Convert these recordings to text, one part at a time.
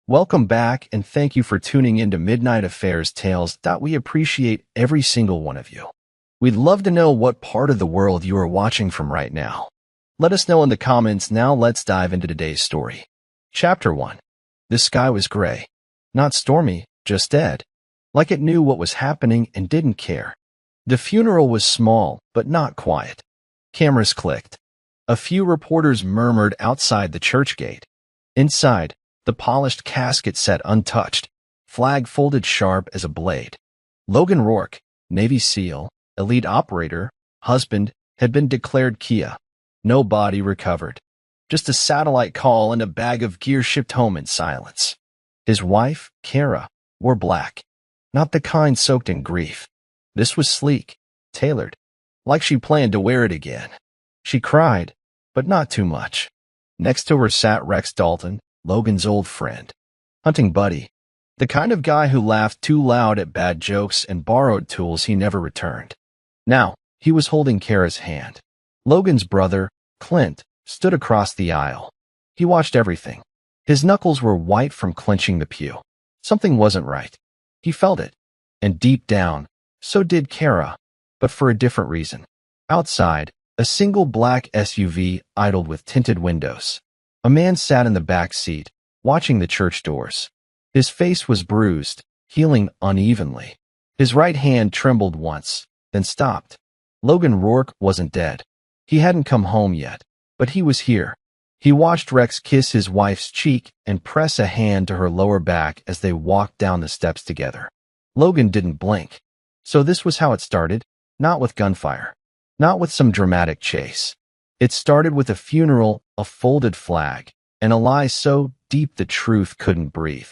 Welcome back, and thank you for tuning into Midnight Affairs Tales. We appreciate every single one of you. We'd love to know what part of the world you are watching from right now. Let us know in the comments. Now let's dive into today's story. Chapter 1. The sky was gray. Not stormy, just dead. Like it knew what was happening and didn't care. The funeral was small, but not quiet. Cameras clicked. A few reporters murmured outside the church gate. Inside, the polished casket sat untouched, flag folded sharp as a blade. Logan Rourke, Navy SEAL, elite operator, husband, had been declared Kia. No body recovered. Just a satellite call and a bag of gear shipped home in silence. His wife, Kara, wore black. Not the kind soaked in grief. This was sleek, tailored, like she planned to wear it again. She cried, but not too much. Next to her sat Rex Dalton, Logan's old friend, hunting buddy, the kind of guy who laughed too loud at bad jokes and borrowed tools he never returned. Now, he was holding Kara's hand. Logan's brother, Clint, stood across the aisle. He watched everything. His knuckles were white from clenching the pew. Something wasn't right. He felt it. And deep down, so did Kara, but for a different reason. Outside, a single black SUV idled with tinted windows. A man sat in the back seat, watching the church doors. His face was bruised, healing unevenly. His right hand trembled once, then stopped. Logan Rourke wasn't dead. He hadn't come home yet, but he was here. He watched Rex kiss his wife's cheek and press a hand to her lower back as they walked down the steps together. Logan didn't blink. So this was how it started, not with gunfire, not with some dramatic chase. It started with a funeral, a folded flag, and a lie so deep the truth couldn't breathe.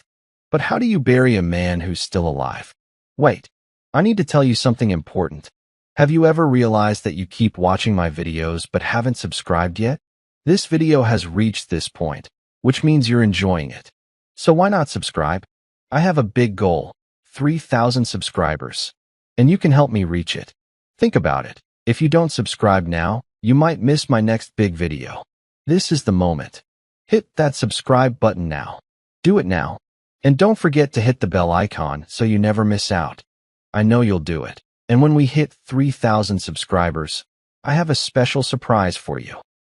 But how do you bury a man who's still alive? Wait, I need to tell you something important. Have you ever realized that you keep watching my videos but haven't subscribed yet? This video has reached this point, which means you're enjoying it. So why not subscribe? I have a big goal, 3,000 subscribers, and you can help me reach it. Think about it. If you don't subscribe now, you might miss my next big video. This is the moment. Hit that subscribe button now. Do it now. And don't forget to hit the bell icon so you never miss out. I know you'll do it. And when we hit 3,000 subscribers, I have a special surprise for you.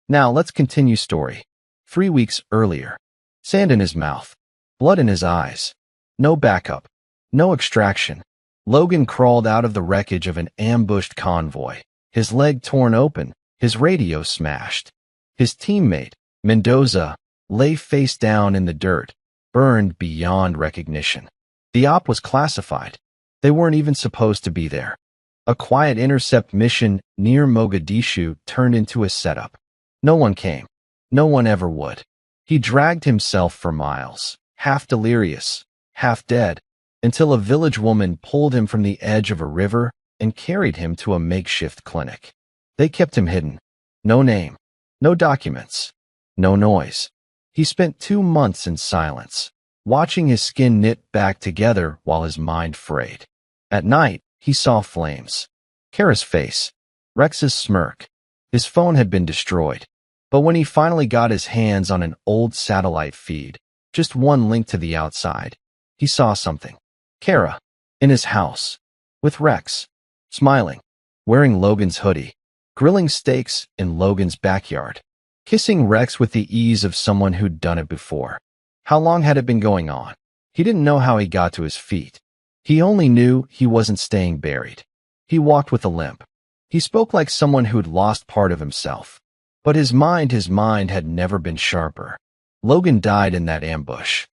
Now let's continue story. 3 weeks earlier. Sand in his mouth. Blood in his eyes. No backup. No extraction. Logan crawled out of the wreckage of an ambushed convoy. His leg torn open. His radio smashed. His teammate, Mendoza, lay face down in the dirt, burned beyond recognition. The op was classified. They weren't even supposed to be there. A quiet intercept mission near Mogadishu turned into a setup. No one came. No one ever would. He dragged himself for miles, half delirious, half dead, until a village woman pulled him from the edge of a river and carried him to a makeshift clinic. They kept him hidden. No name, no documents, no noise. He spent 2 months in silence, watching his skin knit back together while his mind frayed. At night, he saw flames. Kara's face, Rex's smirk. His phone had been destroyed. But when he finally got his hands on an old satellite feed, just one link to the outside, he saw something. Kara, in his house, with Rex, smiling, wearing Logan's hoodie, grilling steaks in Logan's backyard, kissing Rex with the ease of someone who'd done it before. How long had it been going on? He didn't know how he got to his feet. He only knew he wasn't staying buried. He walked with a limp. He spoke like someone who'd lost part of himself. But his mind had never been sharper. Logan died in that ambush.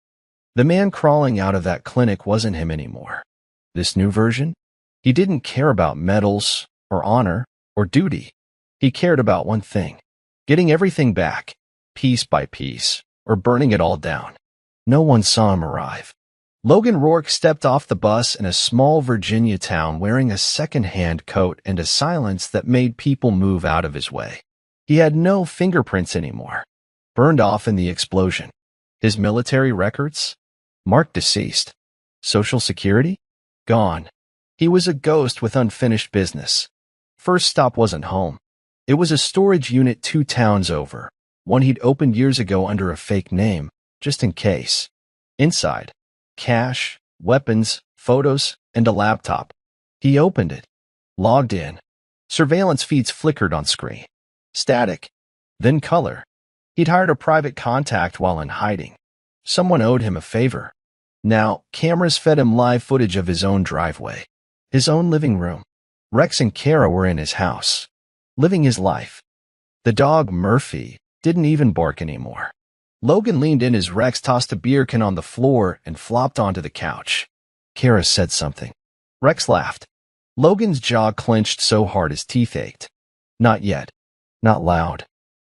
The man crawling out of that clinic wasn't him anymore. This new version? He didn't care about medals, or honor, or duty. He cared about one thing, getting everything back, piece by piece, or burning it all down. No one saw him arrive. Logan Rourke stepped off the bus in a small Virginia town wearing a second-hand coat and a silence that made people move out of his way. He had no fingerprints anymore, burned off in the explosion. His military records? Marked deceased. Social Security? Gone. He was a ghost with unfinished business. First stop wasn't home. It was a storage unit 2 towns over, one he'd opened years ago under a fake name, just in case. Inside, cash, weapons, photos, and a laptop. He opened it, logged in. Surveillance feeds flickered on screen. Static, then color. He'd hired a private contact while in hiding. Someone owed him a favor. Now, cameras fed him live footage of his own driveway, his own living room. Rex and Kara were in his house, living his life. The dog, Murphy, didn't even bark anymore. Logan leaned in as Rex tossed a beer can on the floor and flopped onto the couch. Kara said something. Rex laughed. Logan's jaw clenched so hard his teeth ached. Not yet. Not loud.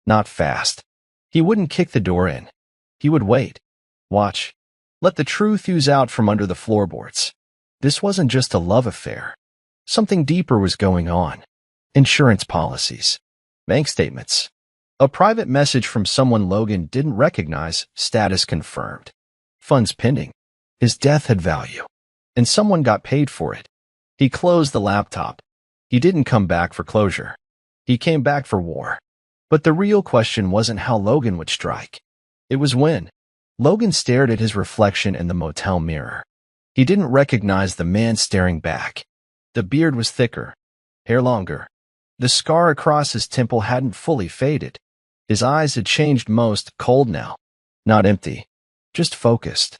Not fast. He wouldn't kick the door in. He would wait. Watch. Let the truth ooze out from under the floorboards. This wasn't just a love affair. Something deeper was going on. Insurance policies. Bank statements. A private message from someone Logan didn't recognize, status confirmed. Funds pending. His death had value. And someone got paid for it. He closed the laptop. He didn't come back for closure. He came back for war. But the real question wasn't how Logan would strike. It was when. Logan stared at his reflection in the motel mirror. He didn't recognize the man staring back. The beard was thicker, hair longer. The scar across his temple hadn't fully faded. His eyes had changed most, cold now. Not empty, just focused.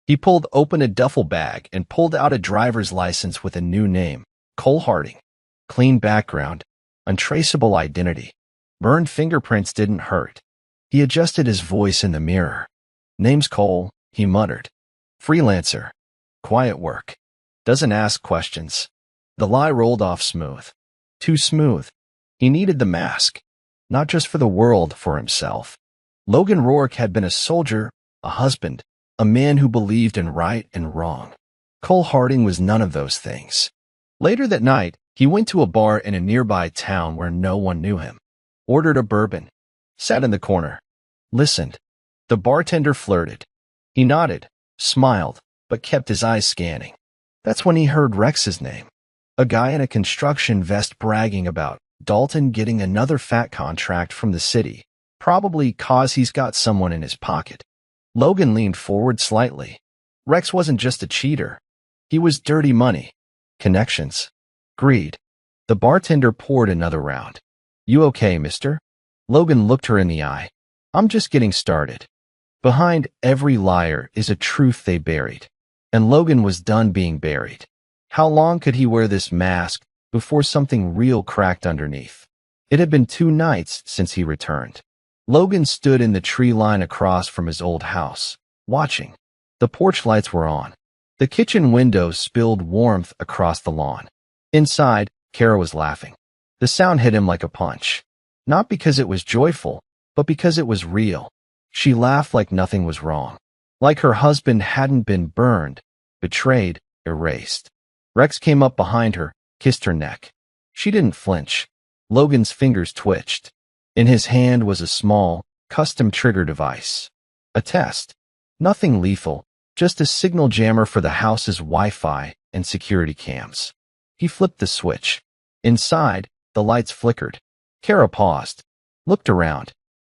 He pulled open a duffel bag and pulled out a driver's license with a new name, Cole Harding. Clean background, untraceable identity. Burned fingerprints didn't hurt. He adjusted his voice in the mirror. Name's Cole, he muttered. Freelancer. Quiet work. Doesn't ask questions. The lie rolled off smooth. Too smooth. He needed the mask. Not just for the world, for himself. Logan Rourke had been a soldier, a husband, a man who believed in right and wrong. Cole Harding was none of those things. Later that night, he went to a bar in a nearby town where no one knew him. Ordered a bourbon. Sat in the corner. Listened. The bartender flirted. He nodded, smiled, but kept his eyes scanning. That's when he heard Rex's name. A guy in a construction vest bragging about Dalton getting another fat contract from the city, probably 'cause he's got someone in his pocket. Logan leaned forward slightly. Rex wasn't just a cheater. He was dirty money. Connections. Greed. The bartender poured another round. You okay, mister? Logan looked her in the eye. I'm just getting started. Behind every liar is a truth they buried. And Logan was done being buried. How long could he wear this mask before something real cracked underneath? It had been 2 nights since he returned. Logan stood in the tree line across from his old house, watching. The porch lights were on. The kitchen windows spilled warmth across the lawn. Inside, Kara was laughing. The sound hit him like a punch. Not because it was joyful, but because it was real. She laughed like nothing was wrong. Like her husband hadn't been burned, betrayed, erased. Rex came up behind her, kissed her neck. She didn't flinch. Logan's fingers twitched. In his hand was a small, custom trigger device. A test. Nothing lethal, just a signal jammer for the house's Wi-Fi and security cams. He flipped the switch. Inside, the lights flickered. Kara paused, looked around.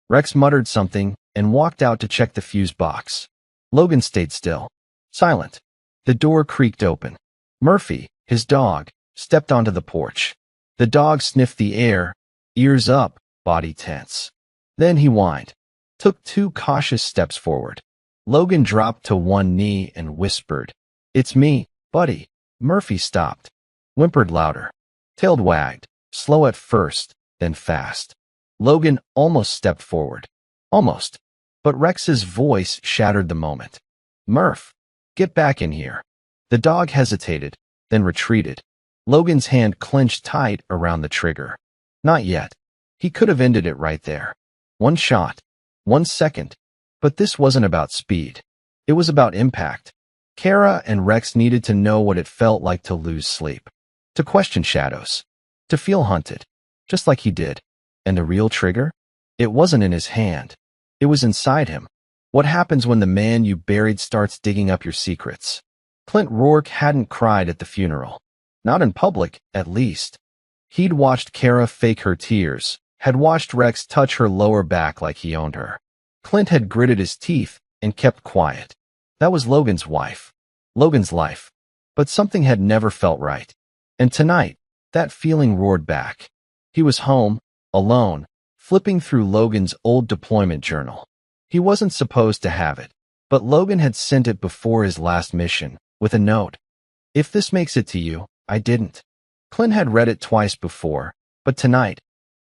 Rex muttered something and walked out to check the fuse box. Logan stayed still, silent. The door creaked open. Murphy, his dog, stepped onto the porch. The dog sniffed the air, ears up, body tense. Then he whined, took 2 cautious steps forward. Logan dropped to one knee and whispered, "It's me, buddy." Murphy stopped, whimpered louder, tailed wagged, slow at first, then fast. Logan almost stepped forward. Almost. But Rex's voice shattered the moment. "Murph, get back in here." The dog hesitated, then retreated. Logan's hand clenched tight around the trigger. Not yet. He could have ended it right there. 1 shot. 1 second. But this wasn't about speed. It was about impact. Kara and Rex needed to know what it felt like to lose sleep. To question shadows. To feel hunted. Just like he did. And the real trigger? It wasn't in his hand. It was inside him. What happens when the man you buried starts digging up your secrets? Clint Rourke hadn't cried at the funeral. Not in public, at least. He'd watched Kara fake her tears, had watched Rex touch her lower back like he owned her. Clint had gritted his teeth and kept quiet. That was Logan's wife. Logan's life. But something had never felt right. And tonight, that feeling roared back. He was home, alone, flipping through Logan's old deployment journal. He wasn't supposed to have it, but Logan had sent it before his last mission, with a note. If this makes it to you, I didn't. Clint had read it twice before, but tonight,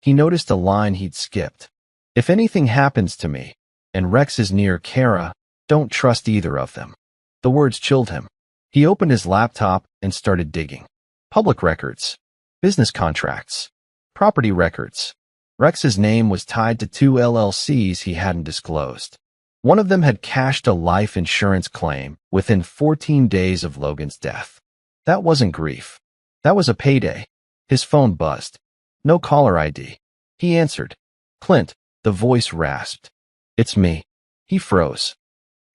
he noticed a line he'd skipped. If anything happens to me, and Rex is near Kara, don't trust either of them. The words chilled him. He opened his laptop and started digging. Public records, business contracts, property records. Rex's name was tied to 2 LLCs he hadn't disclosed. One of them had cashed a life insurance claim within 14 days of Logan's death. That wasn't grief. That was a payday. His phone buzzed. No caller ID. He answered. Clint, the voice rasped. It's me. He froze.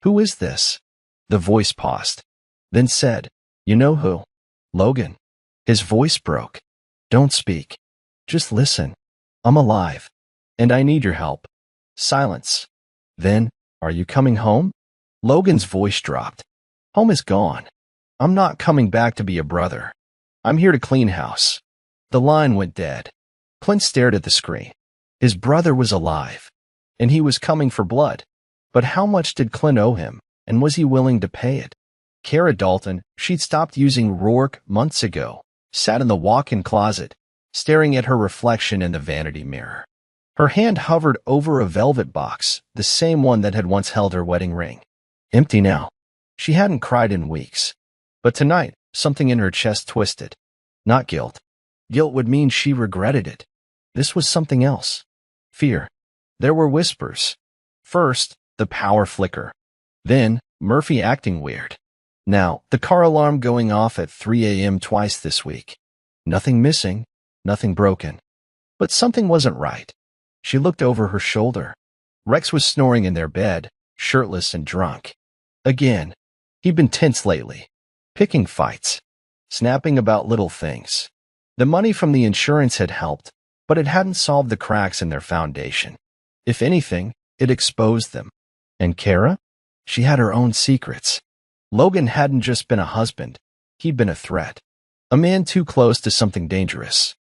Who is this? The voice paused, then said, You know who? Logan. His voice broke. Don't speak. Just listen. I'm alive. And I need your help. Silence. Then, are you coming home? Logan's voice dropped. Home is gone. I'm not coming back to be a brother. I'm here to clean house. The line went dead. Clint stared at the screen. His brother was alive, and he was coming for blood. But how much did Clint owe him, and was he willing to pay it? Kara Dalton, she'd stopped using Rourke months ago, sat in the walk-in closet, staring at her reflection in the vanity mirror. Her hand hovered over a velvet box, the same one that had once held her wedding ring. Empty now. She hadn't cried in weeks. But tonight, something in her chest twisted. Not guilt. Guilt would mean she regretted it. This was something else. Fear. There were whispers. First, the power flicker. Then, Murphy acting weird. Now, the car alarm going off at 3 a.m. twice this week. Nothing missing, nothing broken. But something wasn't right. She looked over her shoulder. Rex was snoring in their bed, shirtless and drunk. Again. He'd been tense lately. Picking fights. Snapping about little things. The money from the insurance had helped, but it hadn't solved the cracks in their foundation. If anything, it exposed them. And Kara? She had her own secrets. Logan hadn't just been a husband. He'd been a threat. A man too close to something dangerous.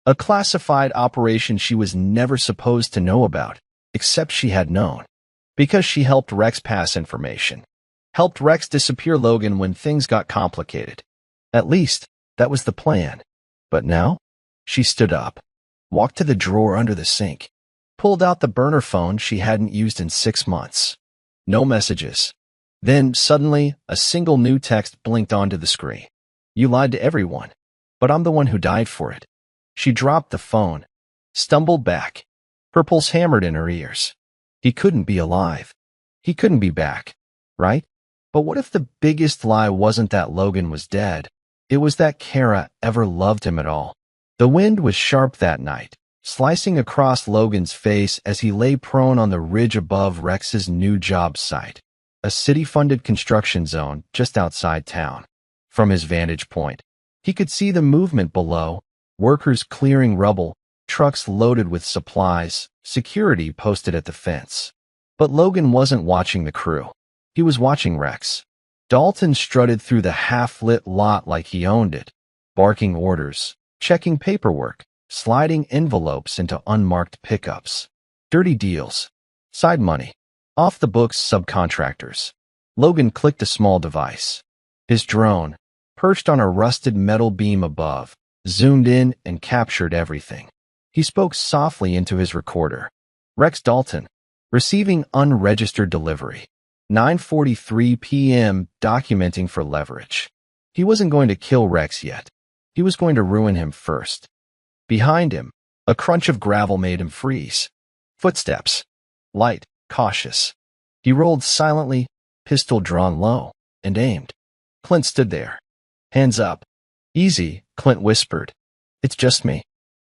A classified operation she was never supposed to know about, except she had known. Because she helped Rex pass information. Helped Rex disappear Logan when things got complicated. At least, that was the plan. But now? She stood up, walked to the drawer under the sink, pulled out the burner phone she hadn't used in 6 months. No messages. Then, suddenly, a single new text blinked onto the screen. You lied to everyone, but I'm the one who died for it. She dropped the phone, stumbled back. Her pulse hammered in her ears. He couldn't be alive. He couldn't be back, right? But what if the biggest lie wasn't that Logan was dead? It was that Kara ever loved him at all. The wind was sharp that night, slicing across Logan's face as he lay prone on the ridge above Rex's new job site, a city-funded construction zone just outside town. From his vantage point, he could see the movement below, workers clearing rubble, trucks loaded with supplies, security posted at the fence. But Logan wasn't watching the crew. He was watching Rex. Dalton strutted through the half-lit lot like he owned it, barking orders, checking paperwork, sliding envelopes into unmarked pickups. Dirty deals. Side money. Off-the-books subcontractors. Logan clicked a small device. His drone, perched on a rusted metal beam above, zoomed in and captured everything. He spoke softly into his recorder. Rex Dalton, receiving unregistered delivery. 9:43 p.m. documenting for leverage. He wasn't going to kill Rex yet. He was going to ruin him first. Behind him, a crunch of gravel made him freeze. Footsteps. Light, cautious. He rolled silently, pistol drawn low, and aimed. Clint stood there. Hands up. Easy, Clint whispered. It's just me.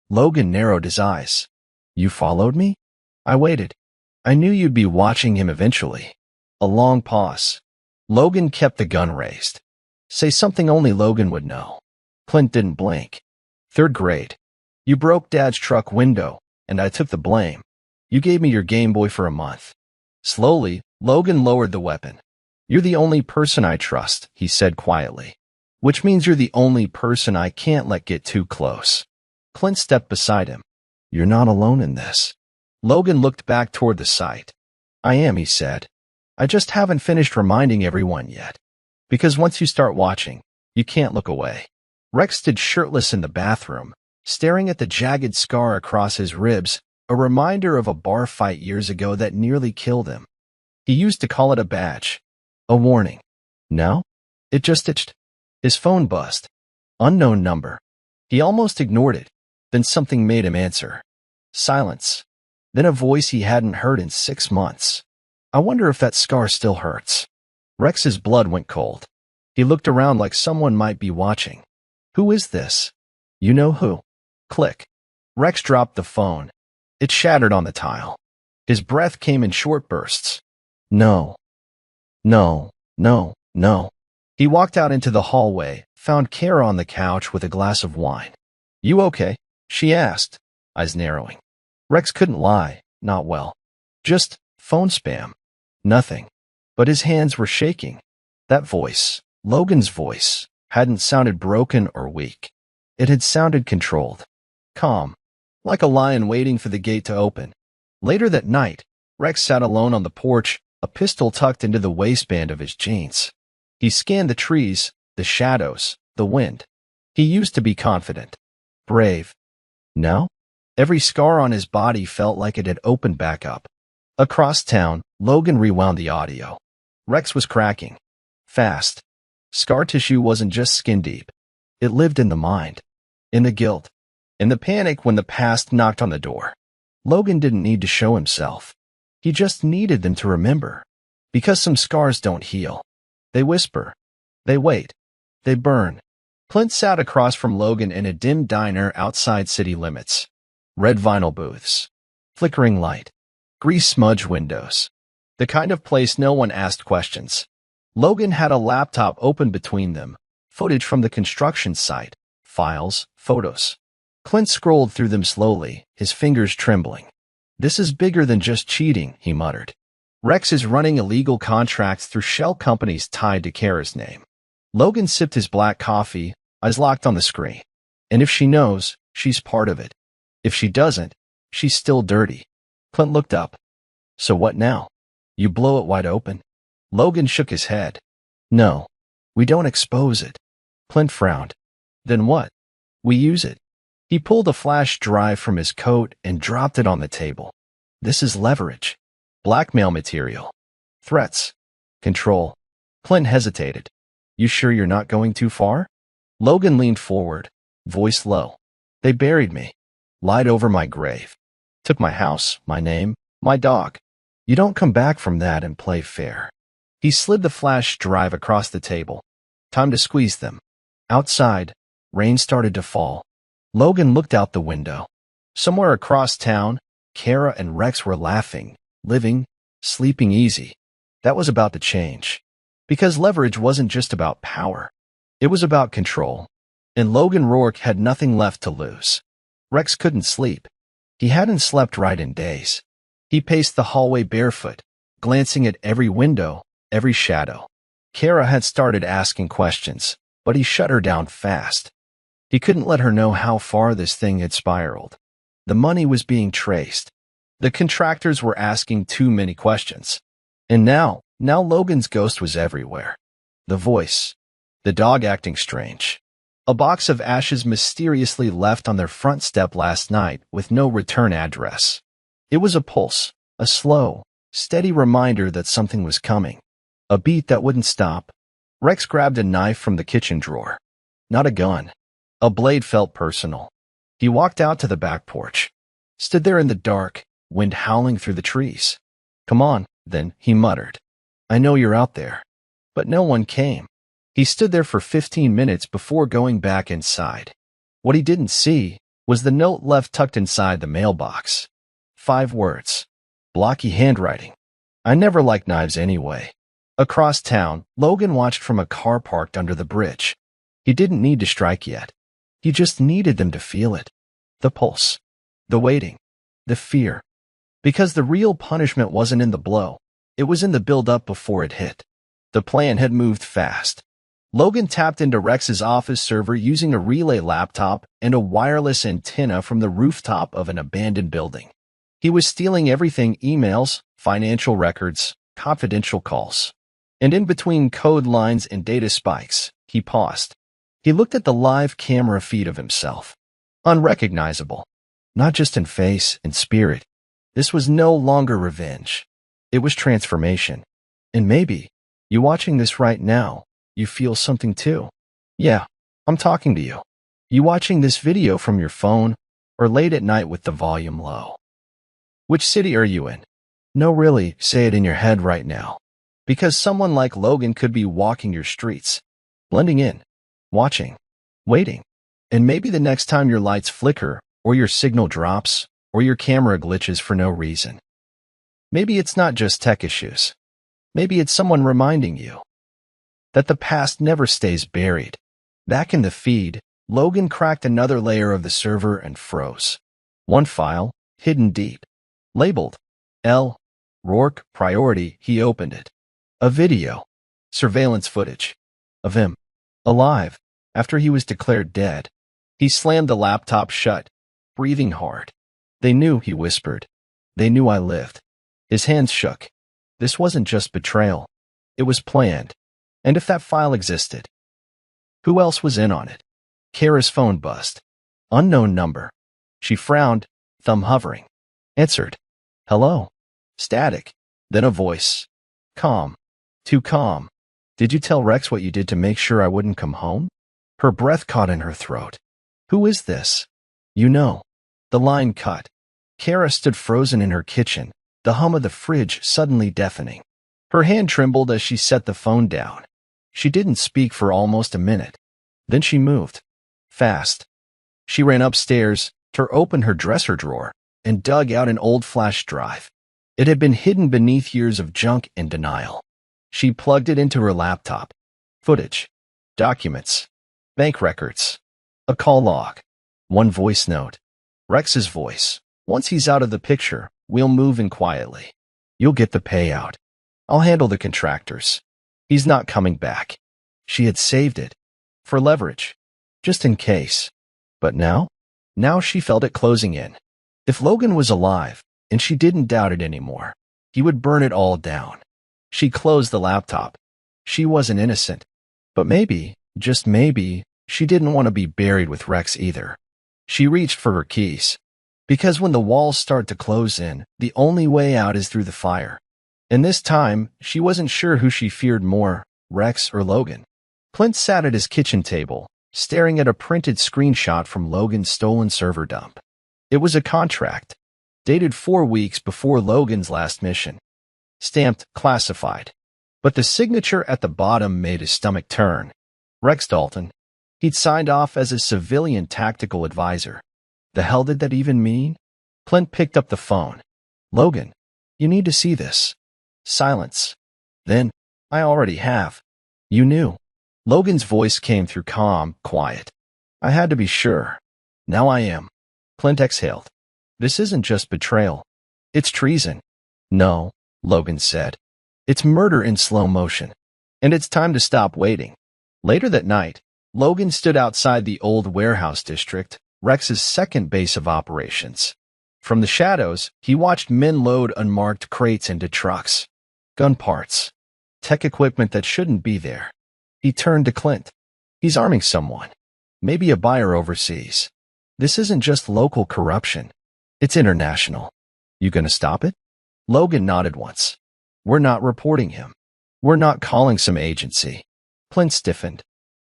Logan narrowed his eyes. You followed me? I waited. I knew you'd be watching him eventually. A long pause. Logan kept the gun raised. Say something only Logan would know. Clint didn't blink. 3rd grade. You broke Dad's truck window, and I took the blame. You gave me your Game Boy for a month. Slowly, Logan lowered the weapon. "You're the only person I trust," he said quietly. "Which means you're the only person I can't let get too close." Clint stepped beside him. "You're not alone in this." Logan looked back toward the site. "I am," he said. "I just haven't finished reminding everyone yet. Because once you start watching, you can't look away." Rex stood shirtless in the bathroom, staring at the jagged scar across his ribs, a reminder of a bar fight years ago that nearly killed him. He used to call it a badge, a warning. Now, it just itched. His phone buzzed. Unknown number. He almost ignored it. Then something made him answer. Silence. Then a voice he hadn't heard in 6 months. "I wonder if that scar still hurts." Rex's blood went cold. He looked around like someone might be watching. "Who is this?" "You know who." Click. Rex dropped the phone. It shattered on the tile. His breath came in short bursts. No. No. No. No. He walked out into the hallway, found Kara on the couch with a glass of wine. "You okay?" she asked, eyes narrowing. Rex couldn't lie. Not well. Just phone spam. Nothing. But his hands were shaking. That voice, Logan's voice, hadn't sounded broken or weak. It had sounded controlled. Calm. Like a lion waiting for the gate to open. Later that night, Rex sat alone on the porch, a pistol tucked into the waistband of his jeans. He scanned the trees, the shadows, the wind. He used to be confident. Brave. Now, every scar on his body felt like it had opened back up. Across town, Logan rewound the audio. Rex was cracking. Fast. Scar tissue wasn't just skin deep. It lived in the mind. In the guilt. In the panic when the past knocked on the door. Logan didn't need to show himself. He just needed them to remember. Because some scars don't heal. They whisper. They wait. They burn. Clint sat across from Logan in a dim diner outside city limits. Red vinyl booths. Flickering light. Grease-smudged windows. The kind of place no one asked questions. Logan had a laptop open between them. Footage from the construction site. Files, photos. Clint scrolled through them slowly, his fingers trembling. "This is bigger than just cheating," he muttered. "Rex is running illegal contracts through shell companies tied to Kara's name." Logan sipped his black coffee, eyes locked on the screen. And if she knows, she's part of it. If she doesn't, she's still dirty. Clint looked up. "So what now? You blow it wide open?" Logan shook his head. "No, we don't expose it." Clint frowned. "Then what?" "We use it." He pulled a flash drive from his coat and dropped it on the table. "This is leverage. Blackmail material. Threats. Control." Clint hesitated. "You sure you're not going too far?" Logan leaned forward, voice low. "They buried me. Lied over my grave. Took my house, my name, my dog. You don't come back from that and play fair." He slid the flash drive across the table. Time to squeeze them. Outside, rain started to fall. Logan looked out the window. Somewhere across town, Kara and Rex were laughing, living, sleeping easy. That was about to change. Because leverage wasn't just about power. It was about control. And Logan Rourke had nothing left to lose. Rex couldn't sleep. He hadn't slept right in days. He paced the hallway barefoot, glancing at every window, every shadow. Kara had started asking questions, but he shut her down fast. He couldn't let her know how far this thing had spiraled. The money was being traced. The contractors were asking too many questions. And now Logan's ghost was everywhere. The voice. The dog acting strange. A box of ashes mysteriously left on their front step last night with no return address. It was a pulse, a slow, steady reminder that something was coming. A beat that wouldn't stop. Rex grabbed a knife from the kitchen drawer. Not a gun. A blade felt personal. He walked out to the back porch. Stood there in the dark, wind howling through the trees. "Come on, then," he muttered. "I know you're out there." But no one came. He stood there for 15 minutes before going back inside. What he didn't see was the note left tucked inside the mailbox. 5 words. Blocky handwriting. "I never liked knives anyway." Across town, Logan watched from a car parked under the bridge. He didn't need to strike yet. He just needed them to feel it. The pulse. The waiting. The fear. Because the real punishment wasn't in the blow. It was in the build-up before it hit. The plan had moved fast. Logan tapped into Rex's office server using a relay laptop and a wireless antenna from the rooftop of an abandoned building. He was stealing everything: emails, financial records, confidential calls. And in between code lines and data spikes, he paused. He looked at the live camera feed of himself. Unrecognizable. Not just in face and spirit. This was no longer revenge. It was transformation. And maybe, you watching this right now, you feel something too. Yeah, I'm talking to you. You watching this video from your phone or late at night with the volume low. Which city are you in? No, really, say it in your head right now. Because someone like Logan could be walking your streets, blending in, watching, waiting. And maybe the next time your lights flicker, or your signal drops, or your camera glitches for no reason. Maybe it's not just tech issues. Maybe it's someone reminding you that the past never stays buried. Back in the feed, Logan cracked another layer of the server and froze. One file, hidden deep, labeled L. Rourke Priority. He opened it. A video, surveillance footage, of him, alive, after he was declared dead. He slammed the laptop shut, breathing hard. They knew, he whispered. They knew I lived. His hands shook. This wasn't just betrayal. It was planned. And if that file existed, who else was in on it? Kara's phone buzzed. Unknown number. She frowned, thumb hovering. Answered. Hello. Static. Then a voice. Calm. Too calm. Did you tell Rex what you did to make sure I wouldn't come home? Her breath caught in her throat. Who is this? You know. The line cut. Kara stood frozen in her kitchen, the hum of the fridge suddenly deafening. Her hand trembled as she set the phone down. She didn't speak for almost a minute. Then she moved. Fast. She ran upstairs, tore open her dresser drawer, and dug out an old flash drive. It had been hidden beneath years of junk and denial. She plugged it into her laptop. Footage. Documents. Bank records. A call log. One voice note. Rex's voice. Once he's out of the picture, we'll move in quietly. You'll get the payout. I'll handle the contractors. He's not coming back. She had saved it. For leverage. Just in case. But now? Now she felt it closing in. If Logan was alive, and she didn't doubt it anymore, he would burn it all down. She closed the laptop. She wasn't innocent. But maybe, just maybe, she didn't want to be buried with Rex either. She reached for her keys. Because when the walls start to close in, the only way out is through the fire. And this time, she wasn't sure who she feared more, Rex or Logan. Clint sat at his kitchen table, staring at a printed screenshot from Logan's stolen server dump. It was a contract, dated 4 weeks before Logan's last mission. Stamped classified. But the signature at the bottom made his stomach turn. Rex Dalton. He'd signed off as a civilian tactical advisor. The hell did that even mean? Clint picked up the phone. Logan, you need to see this. Silence. Then, I already have. You knew. Logan's voice came through calm, quiet. I had to be sure. Now I am. Clint exhaled. This isn't just betrayal. It's treason. No, Logan said. It's murder in slow motion. And it's time to stop waiting. Later that night, Logan stood outside the old warehouse district, Rex's second base of operations. From the shadows, he watched men load unmarked crates into trucks. Gun parts. Tech equipment that shouldn't be there. He turned to Clint. He's arming someone. Maybe a buyer overseas. This isn't just local corruption. It's international. You gonna stop it? Logan nodded once. We're not reporting him. We're not calling some agency. Clint stiffened.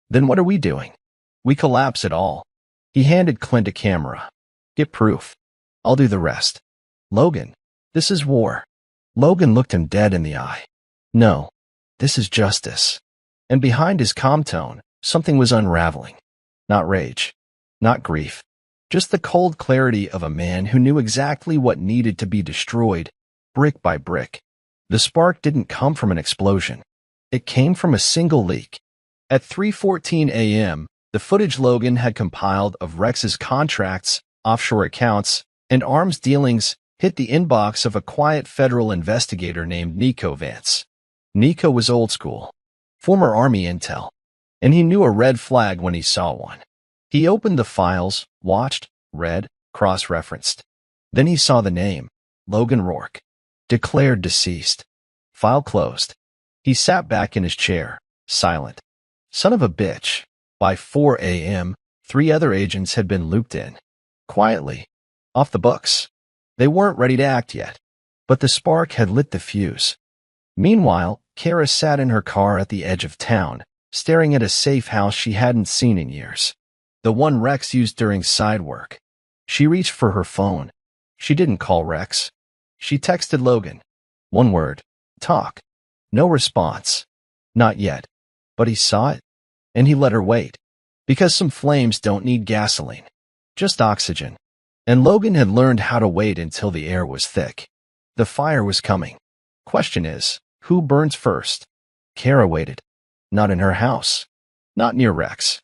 Then what are we doing? We collapse it all. He handed Clint a camera. Get proof. I'll do the rest. Logan, this is war. Logan looked him dead in the eye. No, this is justice. And behind his calm tone, something was unraveling. Not rage. Not grief. Just the cold clarity of a man who knew exactly what needed to be destroyed, brick by brick. The spark didn't come from an explosion. It came from a single leak. At 3:14 a.m., the footage Logan had compiled of Rex's contracts, offshore accounts, and arms dealings hit the inbox of a quiet federal investigator named Nico Vance. Nico was old school, former Army intel, and he knew a red flag when he saw one. He opened the files, watched, read, cross-referenced. Then he saw the name, Logan Rourke, declared deceased. File closed. He sat back in his chair, silent. Son of a bitch. By 4 a.m., 3 other agents had been looped in. Quietly. Off the books. They weren't ready to act yet, but the spark had lit the fuse. Meanwhile, Kara sat in her car at the edge of town, staring at a safe house she hadn't seen in years. The one Rex used during side work. She reached for her phone. She didn't call Rex. She texted Logan. One word. Talk. No response. Not yet. But he saw it, and he let her wait. Because some flames don't need gasoline. Just oxygen. And Logan had learned how to wait until the air was thick. The fire was coming. Question is, who burns first? Kara waited. Not in her house. Not near Rex.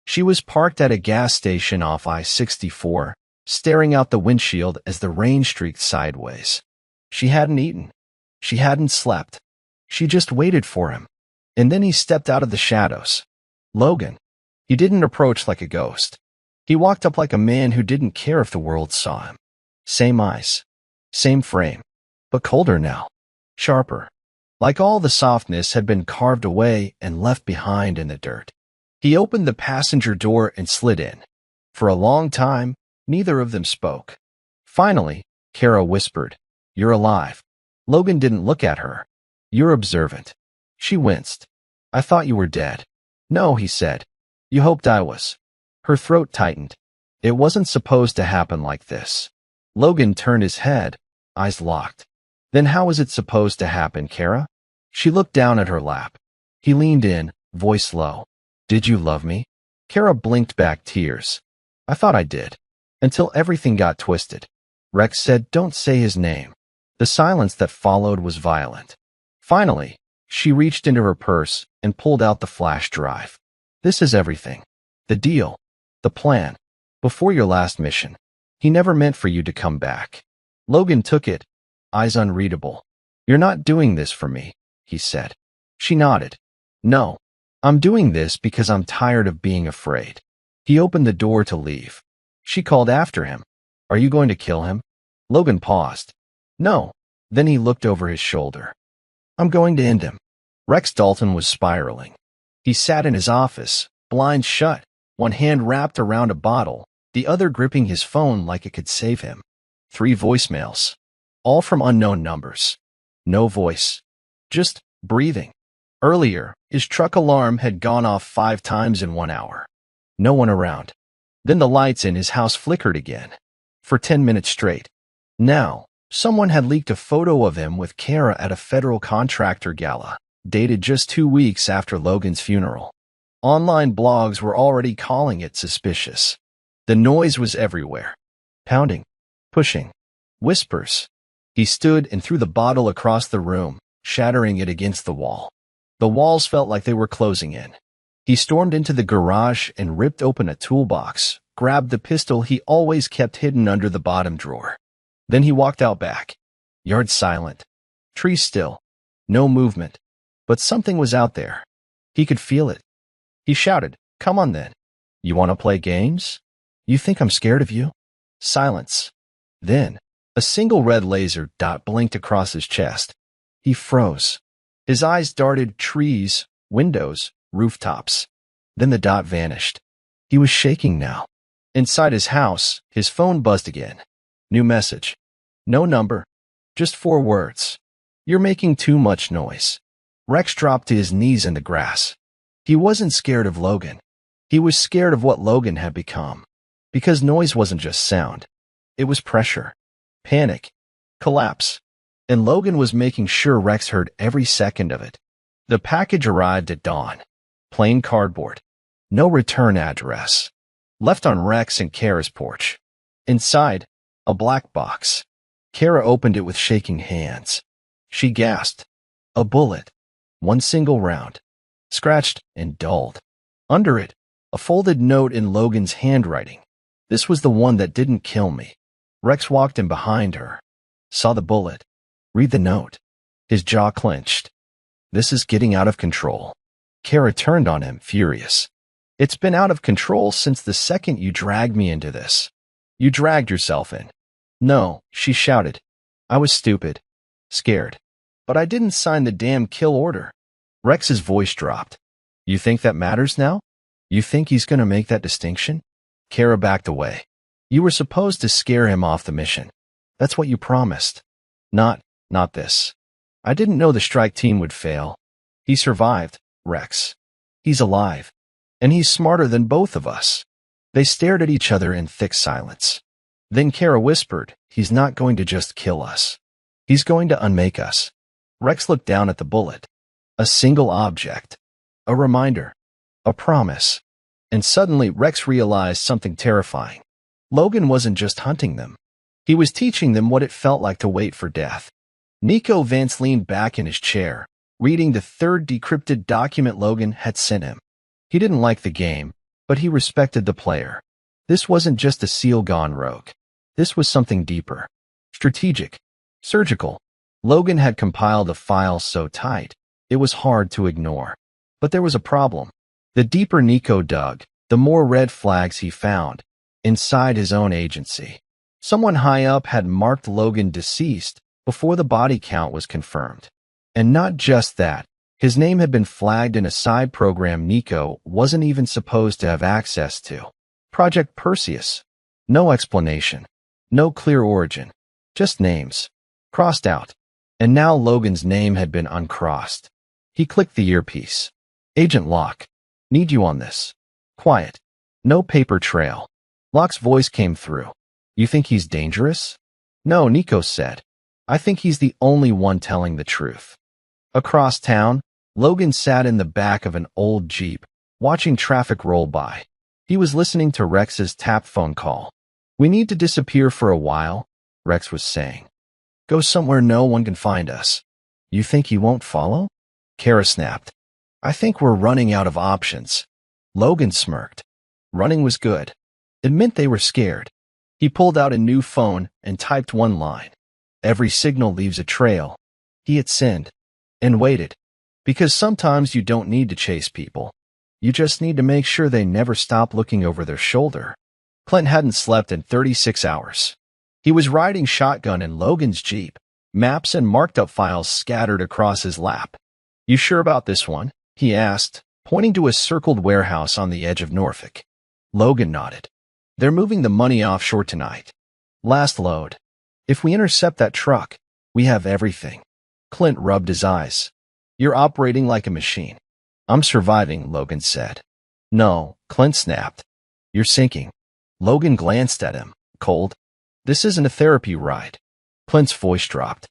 She was parked at a gas station off I-64, staring out the windshield as the rain streaked sideways. She hadn't eaten. She hadn't slept. She just waited for him. And then he stepped out of the shadows. Logan. He didn't approach like a ghost. He walked up like a man who didn't care if the world saw him. Same eyes. Same frame. But colder now. Sharper. Like all the softness had been carved away and left behind in the dirt. He opened the passenger door and slid in. For a long time, neither of them spoke. Finally, Kara whispered, "You're alive." Logan didn't look at her. "You're observant." She winced. "I thought you were dead." "No," he said. "You hoped I was." Her throat tightened. It wasn't supposed to happen like this. Logan turned his head, eyes locked. "Then how was it supposed to happen, Kara?" She looked down at her lap. He leaned in, voice low. "Did you love me?" Kara blinked back tears. "I thought I did. Until everything got twisted." Rex said, "Don't say his name." The silence that followed was violent. Finally, she reached into her purse and pulled out the flash drive. "This is everything. The deal. The plan. Before your last mission. He never meant for you to come back." Logan took it, eyes unreadable. "You're not doing this for me," he said. She nodded. "No. I'm doing this because I'm tired of being afraid." He opened the door to leave. She called after him. "Are you going to kill him?" Logan paused. "No." Then he looked over his shoulder. "I'm going to end him." Rex Dalton was spiraling. He sat in his office, blinds shut, one hand wrapped around a bottle, the other gripping his phone like it could save him. 3 voicemails. All from unknown numbers. No voice. Just breathing. Earlier, his truck alarm had gone off 5 times in 1 hour. No one around. Then the lights in his house flickered again. For 10 minutes straight. Now, someone had leaked a photo of him with Kara at a federal contractor gala, dated just 2 weeks after Logan's funeral. Online blogs were already calling it suspicious. The noise was everywhere. Pounding. Pushing. Whispers. He stood and threw the bottle across the room, shattering it against the wall. The walls felt like they were closing in. He stormed into the garage and ripped open a toolbox, grabbed the pistol he always kept hidden under the bottom drawer. Then he walked out back. Yard silent. Trees still. No movement. But something was out there. He could feel it. He shouted, "Come on then. You want to play games? You think I'm scared of you?" Silence. Then, a single red laser dot blinked across his chest. He froze. His eyes darted trees, windows, rooftops. Then the dot vanished. He was shaking now. Inside his house, his phone buzzed again. New message. No number. Just 4 words. "You're making too much noise." Rex dropped to his knees in the grass. He wasn't scared of Logan. He was scared of what Logan had become. Because noise wasn't just sound. It was pressure. Panic. Collapse. And Logan was making sure Rex heard every second of it. The package arrived at dawn. Plain cardboard. No return address. Left on Rex and Kara's porch. Inside, a black box. Kara opened it with shaking hands. She gasped. A bullet. 1 single round. Scratched and dulled. Under it, a folded note in Logan's handwriting. "This was the one that didn't kill me." Rex walked in behind her. Saw the bullet. Read the note. His jaw clenched. This is getting out of control. Kara turned on him, furious. It's been out of control since the second you dragged me into this. You dragged yourself in. No, she shouted. I was stupid. Scared. But I didn't sign the damn kill order. Rex's voice dropped. You think that matters now? You think he's going to make that distinction? Kara backed away. You were supposed to scare him off the mission. That's what you promised. Not this. I didn't know the strike team would fail. He survived, Rex. He's alive. And he's smarter than both of us. They stared at each other in thick silence. Then Kara whispered, he's not going to just kill us. He's going to unmake us. Rex looked down at the bullet. A single object. A reminder. A promise. And suddenly Rex realized something terrifying. Logan wasn't just hunting them. He was teaching them what it felt like to wait for death. Nico Vance leaned back in his chair, reading the third decrypted document Logan had sent him. He didn't like the game, but he respected the player. This wasn't just a seal gone rogue. This was something deeper. Strategic. Surgical. Logan had compiled a file so tight, it was hard to ignore. But there was a problem. The deeper Nico dug, the more red flags he found. Inside his own agency. Someone high up had marked Logan deceased before the body count was confirmed. And not just that, his name had been flagged in a side program Nico wasn't even supposed to have access to. Project Perseus. No explanation. No clear origin. Just names. Crossed out. And now Logan's name had been uncrossed. He clicked the earpiece. Agent Locke. Need you on this. Quiet. No paper trail. Locke's voice came through. You think he's dangerous? No, Nico said. I think he's the only one telling the truth. Across town, Logan sat in the back of an old Jeep, watching traffic roll by. He was listening to Rex's tap phone call. We need to disappear for a while, Rex was saying. Go somewhere no one can find us. You think he won't follow? Kara snapped. I think we're running out of options. Logan smirked. Running was good. It meant they were scared. He pulled out a new phone and typed one line. Every signal leaves a trail. He hit send. And waited. Because sometimes you don't need to chase people. You just need to make sure they never stop looking over their shoulder. Clint hadn't slept in 36 hours. He was riding shotgun in Logan's Jeep, maps and marked up files scattered across his lap. You sure about this one? He asked, pointing to a circled warehouse on the edge of Norfolk. Logan nodded. They're moving the money offshore tonight. Last load. If we intercept that truck, we have everything. Clint rubbed his eyes. You're operating like a machine. I'm surviving, Logan said. No, Clint snapped. You're sinking. Logan glanced at him, cold. This isn't a therapy ride. Clint's voice dropped.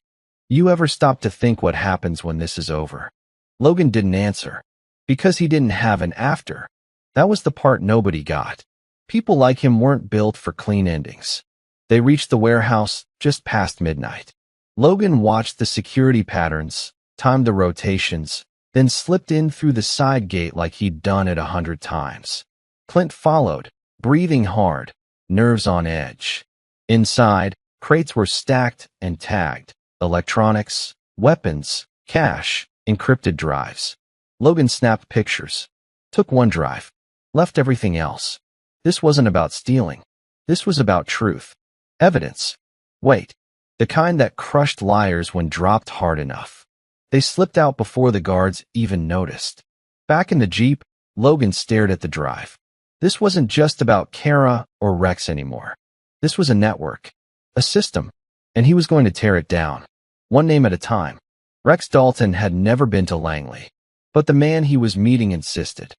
You ever stop to think what happens when this is over? Logan didn't answer. Because he didn't have an after. That was the part nobody got. People like him weren't built for clean endings. They reached the warehouse just past midnight. Logan watched the security patterns, timed the rotations, then slipped in through the side gate like he'd done it 100 times. Clint followed, breathing hard, nerves on edge. Inside, crates were stacked and tagged. Electronics, weapons, cash, encrypted drives. Logan snapped pictures. Took one drive. Left everything else. This wasn't about stealing. This was about truth. Evidence. Wait. The kind that crushed liars when dropped hard enough. They slipped out before the guards even noticed. Back in the Jeep, Logan stared at the drive. This wasn't just about Kara or Rex anymore. This was a network. A system. And he was going to tear it down. One name at a time. Rex Dalton had never been to Langley. But the man he was meeting insisted.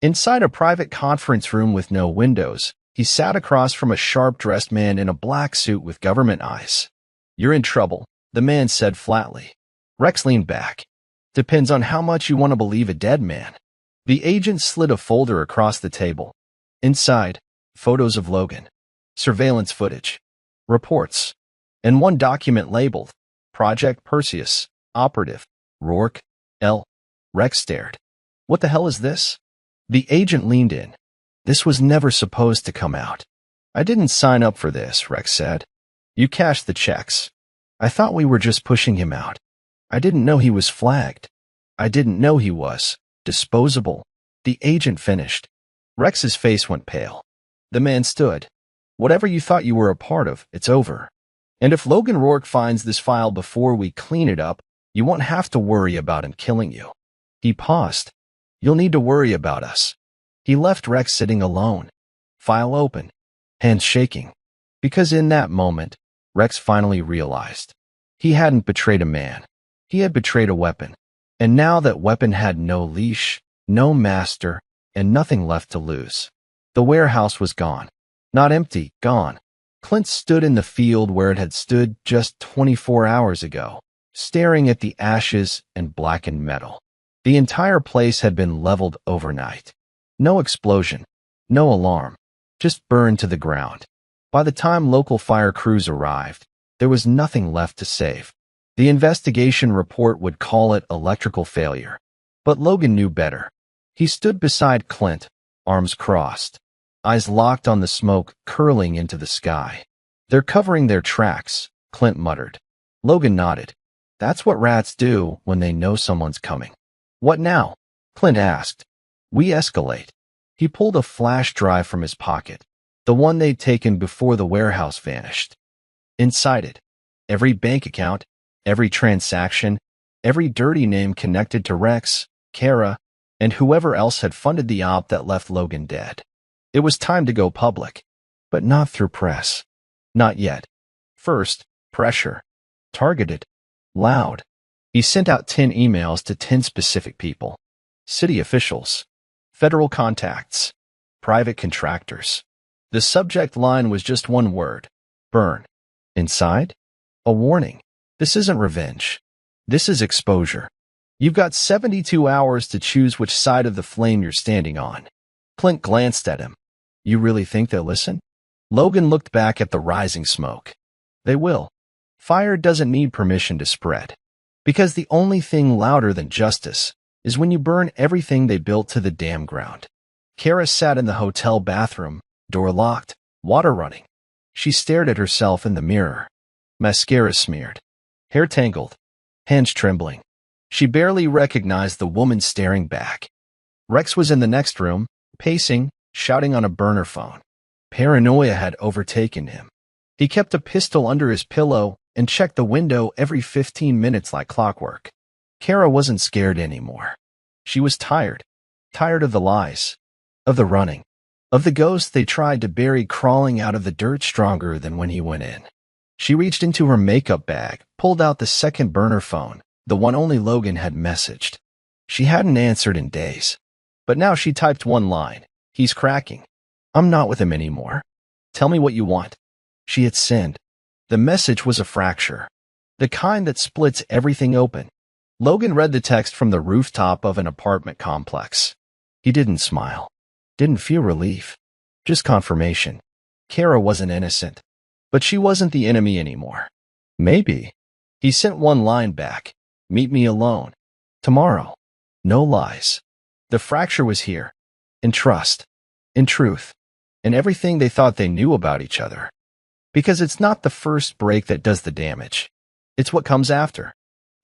Inside a private conference room with no windows, he sat across from a sharp-dressed man in a black suit with government eyes. You're in trouble, the man said flatly. Rex leaned back. Depends on how much you want to believe a dead man. The agent slid a folder across the table. Inside, photos of Logan. Surveillance footage. Reports. And one document labeled, Project Perseus, Operative, Rourke, L. Rex stared. What the hell is this? The agent leaned in. This was never supposed to come out. I didn't sign up for this, Rex said. You cashed the checks. I thought we were just pushing him out. I didn't know he was flagged. I didn't know he was disposable. The agent finished. Rex's face went pale. The man stood. Whatever you thought you were a part of, it's over. And if Logan Rourke finds this file before we clean it up, you won't have to worry about him killing you. He paused. You'll need to worry about us. He left Rex sitting alone. File open. Hands shaking. Because in that moment, Rex finally realized. He hadn't betrayed a man. He had betrayed a weapon. And now that weapon had no leash, no master, and nothing left to lose. The warehouse was gone. Not empty, gone. Clint stood in the field where it had stood just 24 hours ago, staring at the ashes and blackened metal. The entire place had been leveled overnight. No explosion, no alarm, just burned to the ground. By the time local fire crews arrived, there was nothing left to save. The investigation report would call it electrical failure. But Logan knew better. He stood beside Clint, arms crossed, eyes locked on the smoke curling into the sky. They're covering their tracks, Clint muttered. Logan nodded. That's what rats do when they know someone's coming. What now? Clint asked. We escalate. He pulled a flash drive from his pocket, the one they'd taken before the warehouse vanished. Inside it, every bank account, every transaction, every dirty name connected to Rex, Kara, and whoever else had funded the op that left Logan dead. It was time to go public, but not through press. Not yet. First, pressure. Targeted. Loud. He sent out 10 emails to 10 specific people. City officials. Federal contacts. Private contractors. The subject line was just one word. Burn. Inside? A warning. This isn't revenge. This is exposure. You've got 72 hours to choose which side of the flame you're standing on. Clint glanced at him. You really think they'll listen? Logan looked back at the rising smoke. They will. Fire doesn't need permission to spread. Because the only thing louder than justice is when you burn everything they built to the damn ground. Kara sat in the hotel bathroom, door locked, water running. She stared at herself in the mirror. Mascara smeared. Hair tangled. Hands trembling. She barely recognized the woman staring back. Rex was in the next room, pacing, shouting on a burner phone. Paranoia had overtaken him. He kept a pistol under his pillow and checked the window every 15 minutes like clockwork. Kara wasn't scared anymore. She was tired. Tired of the lies. Of the running. Of the ghost they tried to bury crawling out of the dirt stronger than when he went in. She reached into her makeup bag, pulled out the second burner phone, the one only Logan had messaged. She hadn't answered in days. But now she typed one line. He's cracking. I'm not with him anymore. Tell me what you want. She had sinned. The message was a fracture. The kind that splits everything open. Logan read the text from the rooftop of an apartment complex. He didn't smile. Didn't feel relief. Just confirmation. Kara wasn't innocent. But she wasn't the enemy anymore. Maybe. He sent one line back. Meet me alone. Tomorrow. No lies. The fracture was here. In trust. In truth. In everything they thought they knew about each other. Because it's not the first break that does the damage. It's what comes after.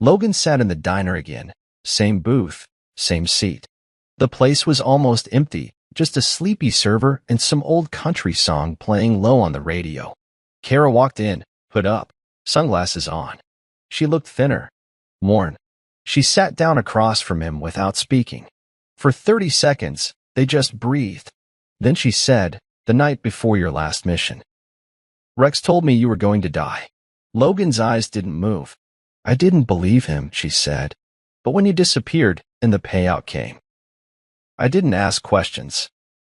Logan sat in the diner again. Same booth. Same seat. The place was almost empty. Just a sleepy server and some old country song playing low on the radio. Kara walked in, hood up, sunglasses on. She looked thinner, worn. She sat down across from him without speaking. For 30 seconds, they just breathed. Then she said, the night before your last mission. Rex told me you were going to die. Logan's eyes didn't move. I didn't believe him, she said. But when you disappeared and the payout came, I didn't ask questions.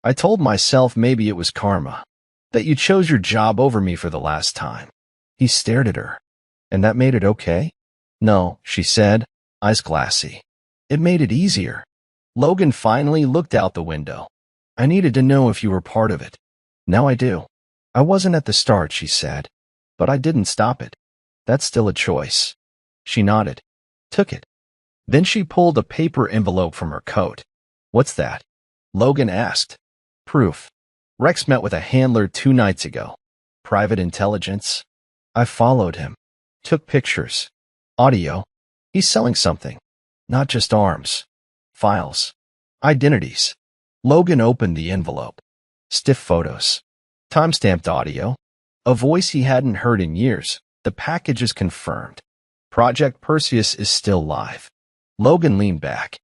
I told myself maybe it was karma. That you chose your job over me for the last time. He stared at her. And that made it okay? No, she said, eyes glassy. It made it easier. Logan finally looked out the window. I needed to know if you were part of it. Now I do. I wasn't at the start, she said. But I didn't stop it. That's still a choice. She nodded. Took it. Then she pulled a paper envelope from her coat. What's that? Logan asked. Proof. Rex met with a handler 2 nights ago. Private intelligence. I followed him. Took pictures. Audio. He's selling something. Not just arms. Files. Identities. Logan opened the envelope. Stiff photos. Timestamped audio. A voice he hadn't heard in years. The package is confirmed. Project Perseus is still live. Logan leaned back.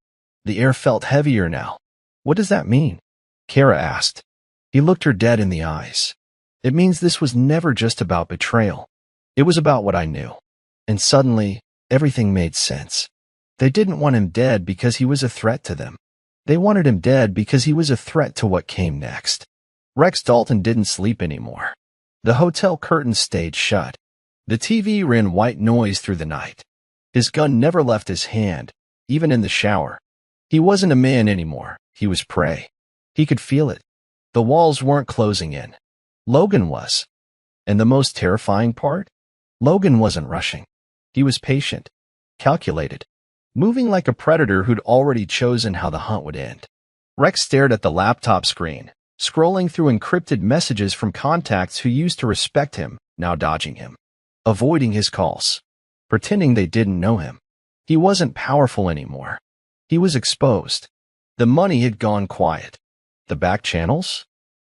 The air felt heavier now. What does that mean? Kara asked. He looked her dead in the eyes. It means this was never just about betrayal. It was about what I knew. And suddenly, everything made sense. They didn't want him dead because he was a threat to them. They wanted him dead because he was a threat to what came next. Rex Dalton didn't sleep anymore. The hotel curtains stayed shut. The TV ran white noise through the night. His gun never left his hand, even in the shower. He wasn't a man anymore. He was prey. He could feel it. The walls weren't closing in. Logan was. And the most terrifying part? Logan wasn't rushing. He was patient, calculated, moving like a predator who'd already chosen how the hunt would end. Rex stared at the laptop screen, scrolling through encrypted messages from contacts who used to respect him, now dodging him, avoiding his calls, pretending they didn't know him. He wasn't powerful anymore. He was exposed. The money had gone quiet. The back channels?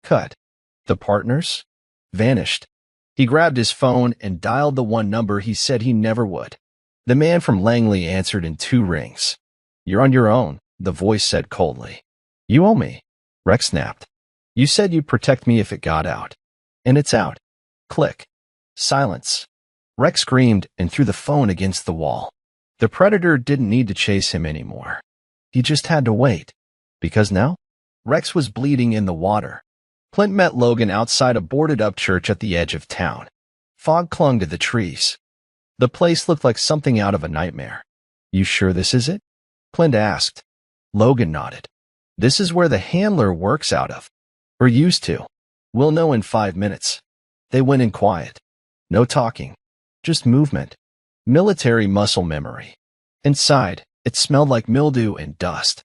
Cut. The partners? Vanished. He grabbed his phone and dialed the one number he said he never would. The man from Langley answered in 2 rings. You're on your own, the voice said coldly. You owe me. Rex snapped. You said you'd protect me if it got out. And it's out. Click. Silence. Rex screamed and threw the phone against the wall. The predator didn't need to chase him anymore. He just had to wait. Because now, Rex was bleeding in the water. Clint met Logan outside a boarded-up church at the edge of town. Fog clung to the trees. The place looked like something out of a nightmare. You sure this is it? Clint asked. Logan nodded. This is where the handler works out of. We're used to. We'll know in 5 minutes. They went in quiet. No talking. Just movement. Military muscle memory. Inside, it smelled like mildew and dust.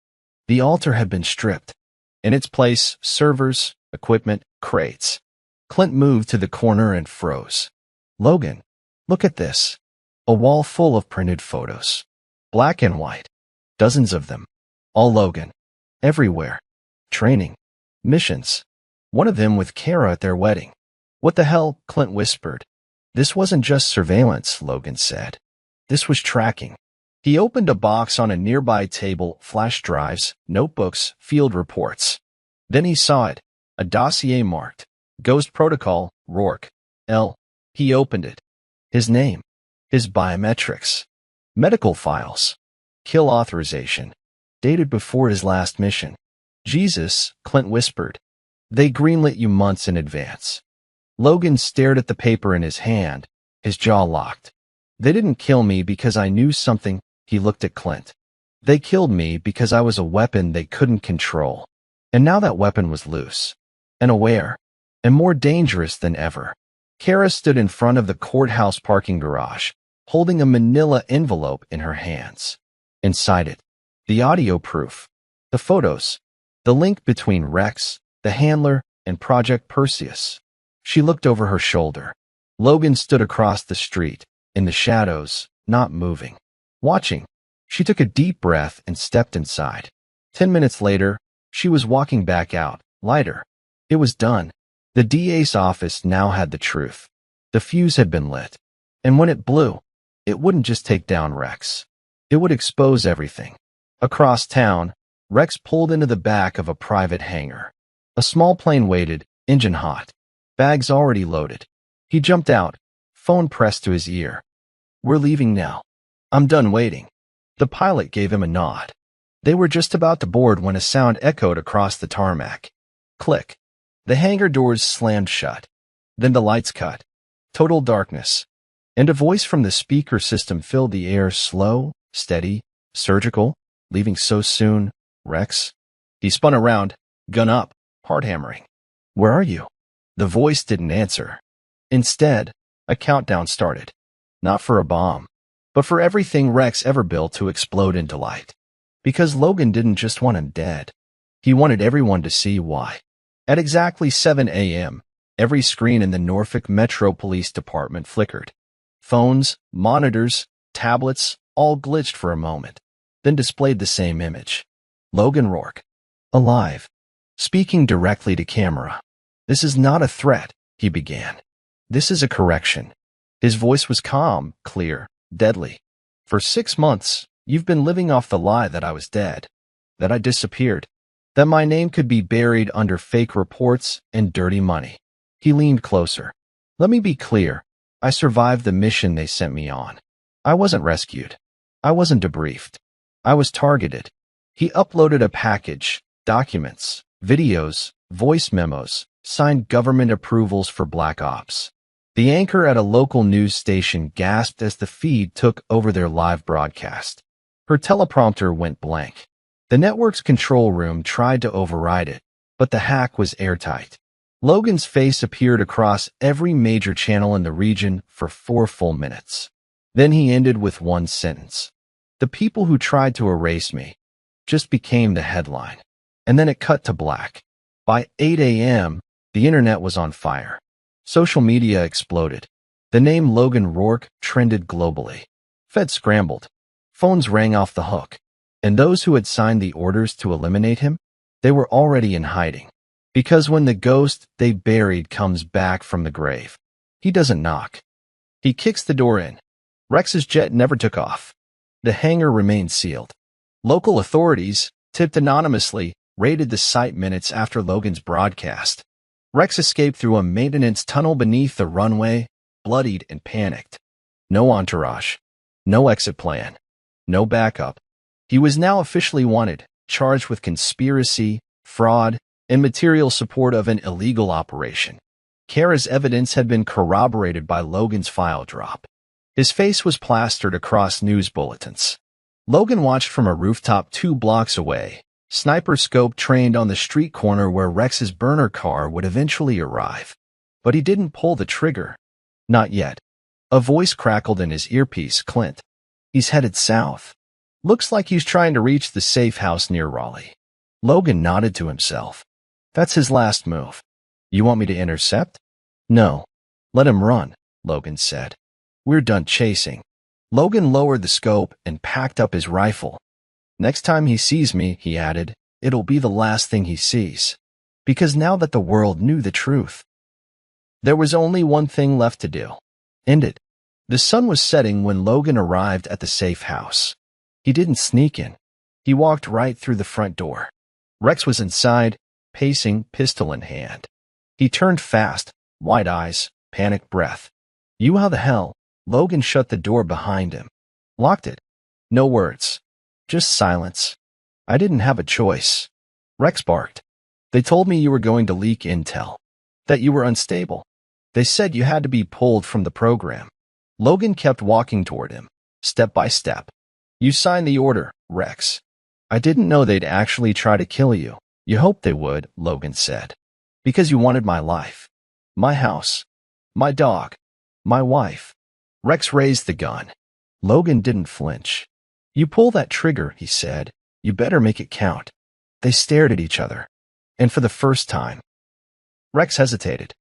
The altar had been stripped. In its place, servers, equipment, crates. Clint moved to the corner and froze. Logan, look at this. A wall full of printed photos. Black and white. Dozens of them. All Logan. Everywhere. Training. Missions. One of them with Kara at their wedding. What the hell? Clint whispered. This wasn't just surveillance, Logan said. This was tracking. He opened a box on a nearby table, flash drives, notebooks, field reports. Then he saw it. A dossier marked. Ghost Protocol, Rourke. L. He opened it. His name. His biometrics. Medical files. Kill authorization. Dated before his last mission. Jesus, Clint whispered. They greenlit you months in advance. Logan stared at the paper in his hand, his jaw locked. They didn't kill me because I knew something. He looked at Clint. They killed me because I was a weapon they couldn't control. And now that weapon was loose. And aware. And more dangerous than ever. Kara stood in front of the courthouse parking garage, holding a manila envelope in her hands. Inside it, the audio proof, the photos, the link between Rex, the handler, and Project Perseus. She looked over her shoulder. Logan stood across the street, in the shadows, not moving. Watching. She took a deep breath and stepped inside. 10 minutes later, she was walking back out, lighter. It was done. The DA's office now had the truth. The fuse had been lit. And when it blew, it wouldn't just take down Rex. It would expose everything. Across town, Rex pulled into the back of a private hangar. A small plane waited, engine hot. Bags already loaded. He jumped out, phone pressed to his ear. We're leaving now. I'm done waiting. The pilot gave him a nod. They were just about to board when a sound echoed across the tarmac. Click. The hangar doors slammed shut. Then the lights cut. Total darkness. And a voice from the speaker system filled the air, slow, steady, surgical. Leaving so soon, Rex? He spun around, gun up, hard hammering. Where are you? The voice didn't answer. Instead, a countdown started. Not for a bomb, but for everything Rex ever built to explode into light. Because Logan didn't just want him dead. He wanted everyone to see why. At exactly 7 a.m., every screen in the Norfolk Metro Police Department flickered. Phones, monitors, tablets, all glitched for a moment. then displayed the same image. Logan Rourke. Alive. Speaking directly to camera. This is not a threat, he began. This is a correction. His voice was calm, clear, deadly. For 6 months, you've been living off the lie that I was dead, that I disappeared, that my name could be buried under fake reports and dirty money. He leaned closer. Let me be clear. I survived the mission they sent me on. I wasn't rescued. I wasn't debriefed. I was targeted. He uploaded a package, documents, videos, voice memos, signed government approvals for Black Ops. The anchor at a local news station gasped as the feed took over their live broadcast. Her teleprompter went blank. The network's control room tried to override it, but the hack was airtight. Logan's face appeared across every major channel in the region for 4 full minutes. Then he ended with one sentence. The people who tried to erase me just became the headline. And then it cut to black. By 8 a.m., the internet was on fire. Social media exploded. The name Logan Rourke trended globally. Feds scrambled. Phones rang off the hook. And those who had signed the orders to eliminate him, they were already in hiding. Because when the ghost they buried comes back from the grave, he doesn't knock. He kicks the door in. Rex's jet never took off. The hangar remained sealed. Local authorities, tipped anonymously, raided the site minutes after Logan's broadcast. Rex escaped through a maintenance tunnel beneath the runway, bloodied and panicked. No entourage. No exit plan. No backup. He was now officially wanted, charged with conspiracy, fraud, and material support of an illegal operation. Kara's evidence had been corroborated by Logan's file drop. His face was plastered across news bulletins. Logan watched from a rooftop 2 blocks away, sniper scope trained on the street corner where Rex's burner car would eventually arrive. But he didn't pull the trigger. Not yet. A voice crackled in his earpiece. Clint. He's headed south. Looks like he's trying to reach the safe house near Raleigh. Logan nodded to himself. That's his last move. You want me to intercept? No. Let him run, Logan said. We're done chasing. Logan lowered the scope and packed up his rifle. Next time he sees me, he added, it'll be the last thing he sees. Because now that the world knew the truth, there was only one thing left to do. End it. The sun was setting when Logan arrived at the safe house. He didn't sneak in. He walked right through the front door. Rex was inside, pacing, pistol in hand. He turned fast, wide eyes, panicked breath. You how the hell? Logan shut the door behind him. Locked it. No words. Just silence. I didn't have a choice. Rex barked. They told me you were going to leak intel. That you were unstable. They said you had to be pulled from the program. Logan kept walking toward him, step by step. You signed the order, Rex. I didn't know they'd actually try to kill you. You hoped they would, Logan said. Because you wanted my life. My house. My dog. My wife. Rex raised the gun. Logan didn't flinch. You pull that trigger, he said. You better make it count. They stared at each other. And for the first time, Rex hesitated.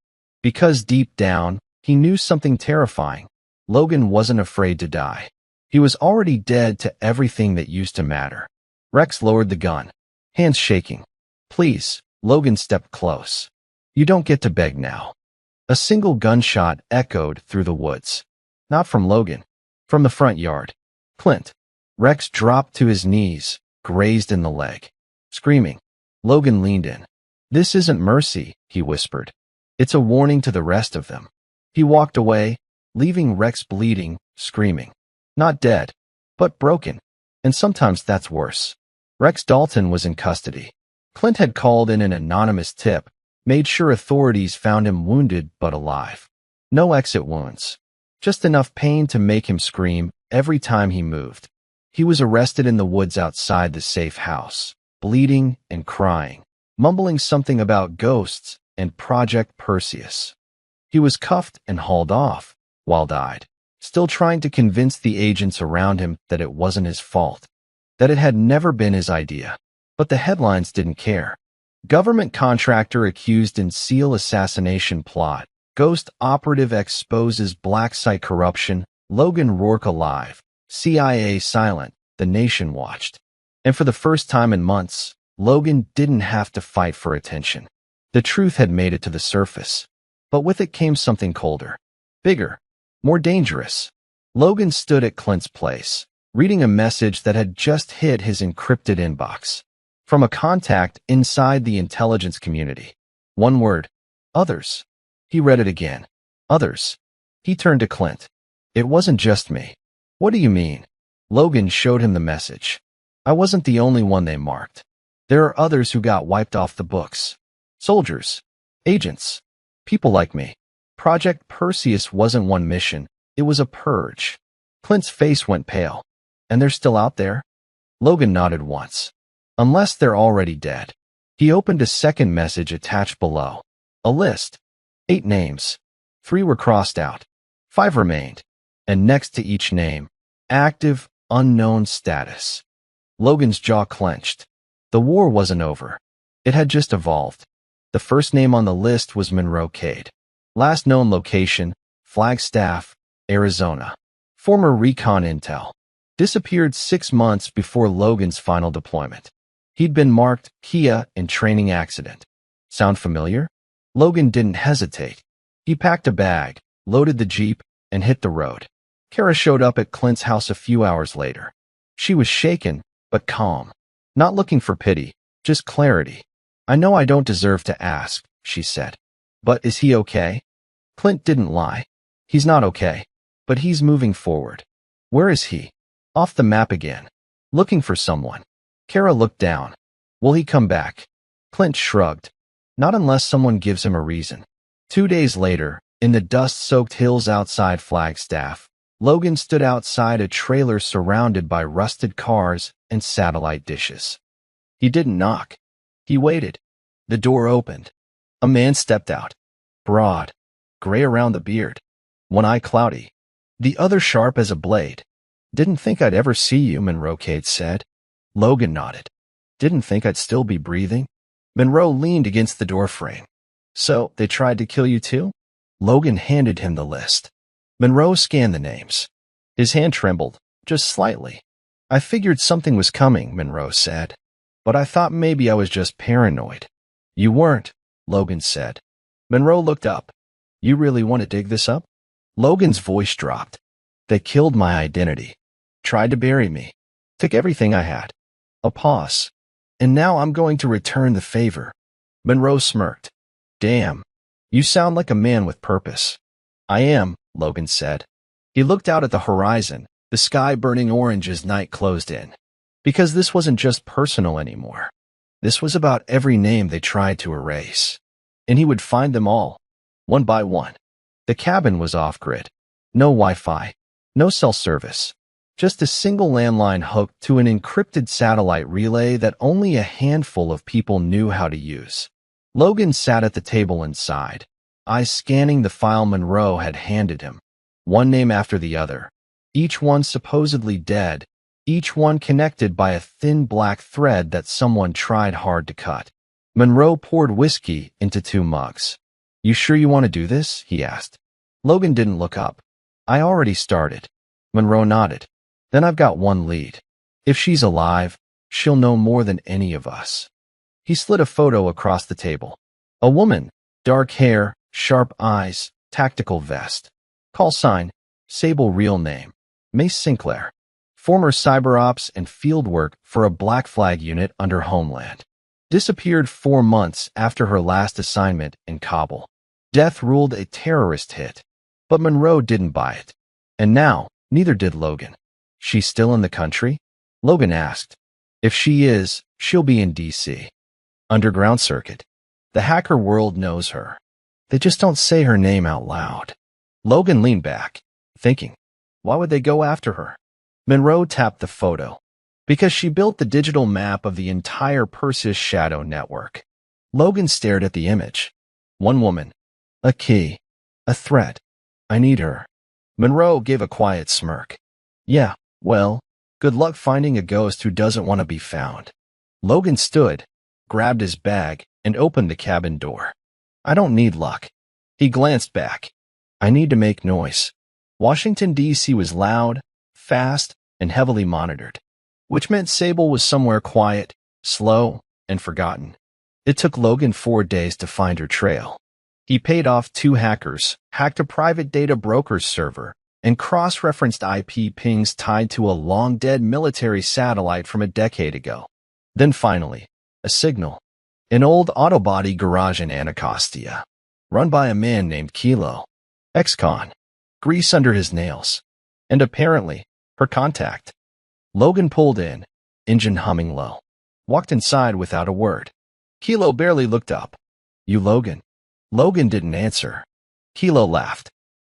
Because deep down, he knew something terrifying. Logan wasn't afraid to die. He was already dead to everything that used to matter. Rex lowered the gun, hands shaking. Please, Logan stepped close. You don't get to beg now. A single gunshot echoed through the woods. Not from Logan, from the front yard. Clint. Rex dropped to his knees, grazed in the leg. Screaming. Logan leaned in. This isn't mercy, he whispered. It's a warning to the rest of them. He walked away, leaving Rex bleeding, screaming. Not dead, but broken. And sometimes that's worse. Rex Dalton was in custody. Clint had called in an anonymous tip, made sure authorities found him wounded but alive. No exit wounds. Just enough pain to make him scream every time he moved. He was arrested in the woods outside the safe house, bleeding and crying, mumbling something about ghosts and Project Perseus. He was cuffed and hauled off, wild-eyed, still trying to convince the agents around him that it wasn't his fault, that it had never been his idea. But the headlines didn't care. Government contractor accused in SEAL assassination plot. Ghost operative exposes black site corruption. Logan Rourke alive. CIA silent. the nation watched. And for the first time in months, Logan didn't have to fight for attention. The truth had made it to the surface. But with it came something colder, bigger, more dangerous. Logan stood at Clint's place, reading a message that had just hit his encrypted inbox. From a contact inside the intelligence community. One word, others. He read it again. Others. He turned to Clint. It wasn't just me. What do you mean? Logan showed him the message. I wasn't the only one they marked. There are others who got wiped off the books. Soldiers. Agents. People like me. Project Perseus wasn't one mission. It was a purge. Clint's face went pale. And they're still out there? Logan nodded once. Unless they're already dead. He opened a second message attached below. A list. 8 names. 3 were crossed out. 5 remained. And next to each name, active, unknown status. Logan's jaw clenched. The war wasn't over. It had just evolved. The first name on the list was Monroe Cade. Last known location, Flagstaff, Arizona. Former recon intel. Disappeared 6 months before Logan's final deployment. He'd been marked Kia in training accident. Sound familiar? Logan didn't hesitate. He packed a bag, loaded the Jeep, and hit the road. Kara showed up at Clint's house a few hours later. She was shaken, but calm. Not looking for pity, just clarity. I know I don't deserve to ask, she said. But is he okay? Clint didn't lie. He's not okay. But he's moving forward. Where is he? Off the map again. Looking for someone. Kara looked down. Will he come back? Clint shrugged. Not unless someone gives him a reason. 2 days later, in the dust-soaked hills outside Flagstaff, Logan stood outside a trailer surrounded by rusted cars and satellite dishes. He didn't knock. He waited. The door opened. A man stepped out. Broad. Gray around the beard. One eye cloudy. The other sharp as a blade. Didn't think I'd ever see you, Monroe Cade said. Logan nodded. Didn't think I'd still be breathing. Monroe leaned against the doorframe. So, they tried to kill you too? Logan handed him the list. Monroe scanned the names. His hand trembled, just slightly. I figured something was coming, Monroe said. But I thought maybe I was just paranoid. You weren't, Logan said. Monroe looked up. You really want to dig this up? Logan's voice dropped. They killed my identity. Tried to bury me. Took everything I had. A pause. And now I'm going to return the favor. Monroe smirked. Damn. You sound like a man with purpose. I am, Logan said. He looked out at the horizon, the sky burning orange as night closed in. Because this wasn't just personal anymore. This was about every name they tried to erase. And he would find them all, one by one. The cabin was off-grid. No Wi-Fi. No cell service. Just a single landline hooked to an encrypted satellite relay that only a handful of people knew how to use. Logan sat at the table inside, eyes scanning the file Monroe had handed him, one name after the other, each one supposedly dead, each one connected by a thin black thread that someone tried hard to cut. Monroe poured whiskey into 2 mugs. You sure you want to do this? He asked. Logan didn't look up. I already started. Monroe nodded. Then I've got one lead. If she's alive, she'll know more than any of us. He slid a photo across the table. A woman, dark hair, sharp eyes, tactical vest. Call sign, Sable real name, Mace Sinclair. Former cyber ops and fieldwork for a Black Flag unit under Homeland. Disappeared 4 months after her last assignment in Kabul. Death ruled a terrorist hit. But Monroe didn't buy it. And now, neither did Logan. She's still in the country? Logan asked. If she is, she'll be in D.C. Underground circuit. The hacker world knows her. They just don't say her name out loud. Logan leaned back, thinking, why would they go after her? Monroe tapped the photo. Because she built the digital map of the entire Perseus shadow network. Logan stared at the image. One woman. A key. A threat. I need her. Monroe gave a quiet smirk. Yeah, well, good luck finding a ghost who doesn't want to be found. Logan stood, grabbed his bag, and opened the cabin door. I don't need luck. He glanced back. I need to make noise. Washington, D.C. was loud, fast, and heavily monitored. which meant Sable was somewhere quiet, slow, and forgotten. It took Logan 4 days to find her trail. He paid off 2 hackers, hacked a private data broker's server, and cross-referenced IP pings tied to a long-dead military satellite from a decade ago. Then finally, a signal. An old auto body garage in Anacostia, run by a man named Kilo. Ex-con. Grease under his nails. And apparently, her contact. Logan pulled in, engine humming low. Walked inside without a word. Kilo barely looked up. "You Logan?" Logan didn't answer. Kilo laughed.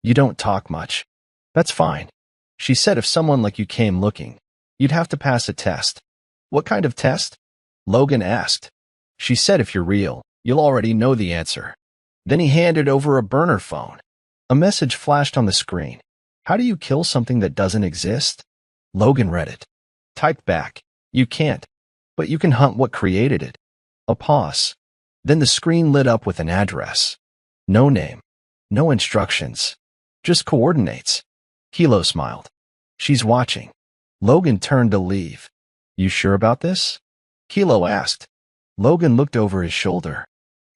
"You don't talk much." "That's fine." She said, "If someone like you came looking, you'd have to pass a test." "What kind of test?" Logan asked. She said, "If you're real, you'll already know the answer." Then he handed over a burner phone. A message flashed on the screen. "How do you kill something that doesn't exist?" Logan read it. Typed back, "You can't, but you can hunt what created it." A pause. Then the screen lit up with an address. No name. No instructions. Just coordinates. Kilo smiled. "She's watching." Logan turned to leave. "You sure about this?" Kilo asked. Logan looked over his shoulder.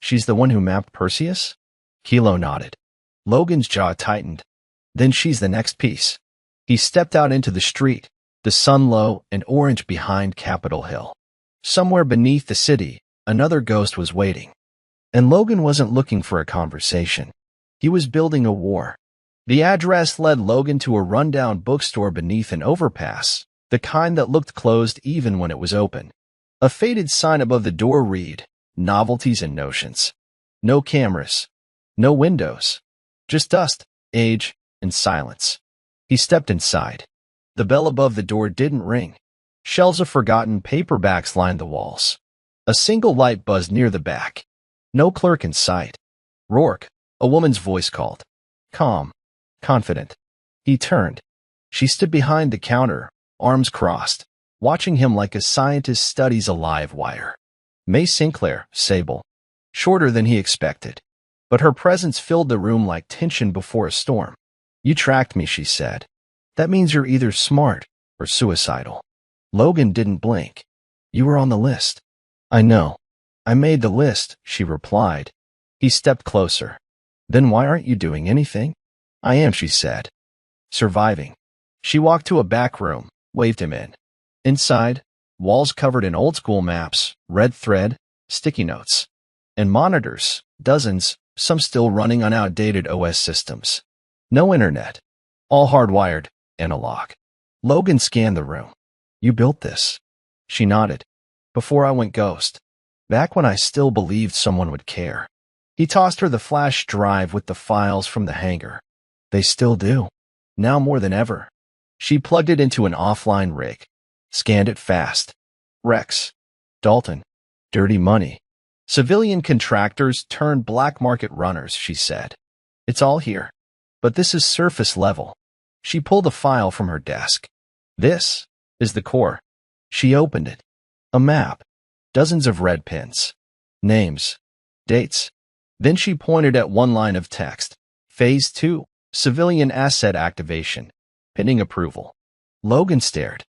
"She's the one who mapped Perseus?" Kilo nodded. Logan's jaw tightened. "Then she's the next piece." He stepped out into the street, the sun low and orange behind Capitol Hill. Somewhere beneath the city, another ghost was waiting. And Logan wasn't looking for a conversation. He was building a war. The address led Logan to a rundown bookstore beneath an overpass, the kind that looked closed even when it was open. A faded sign above the door read, "Novelties and Notions." No cameras. No windows. Just dust, age, and silence. He stepped inside. The bell above the door didn't ring. Shelves of forgotten paperbacks lined the walls. A single light buzzed near the back. No clerk in sight. "Rourke," a woman's voice called. Calm. Confident. He turned. She stood behind the counter, arms crossed, watching him like a scientist studies a live wire. May Sinclair, Sable. Shorter than he expected. But her presence filled the room like tension before a storm. "You tracked me," she said. "That means you're either smart or suicidal." Logan didn't blink. "You were on the list." "I know. I made the list," she replied. He stepped closer. "Then why aren't you doing anything?" "I am," she said. "Surviving." She walked to a back room, waved him in. Inside, walls covered in old-school maps, red thread, sticky notes, and monitors, dozens, some still running on outdated OS systems. No internet. All hardwired, analog. Logan scanned the room. "You built this?" She nodded. "Before I went ghost. Back when I still believed someone would care." He tossed her the flash drive with the files from the hangar. "They still do. Now more than ever." She plugged it into an offline rig. Scanned it fast. Rex. Dalton. Dirty money. Civilian contractors turned black market runners, she said. "It's all here. But this is surface level." She pulled a file from her desk. "This is the core." She opened it. A map. Dozens of red pins. Names. Dates. Then she pointed at one line of text. Phase 2. Civilian asset activation. Pending approval. Logan stared.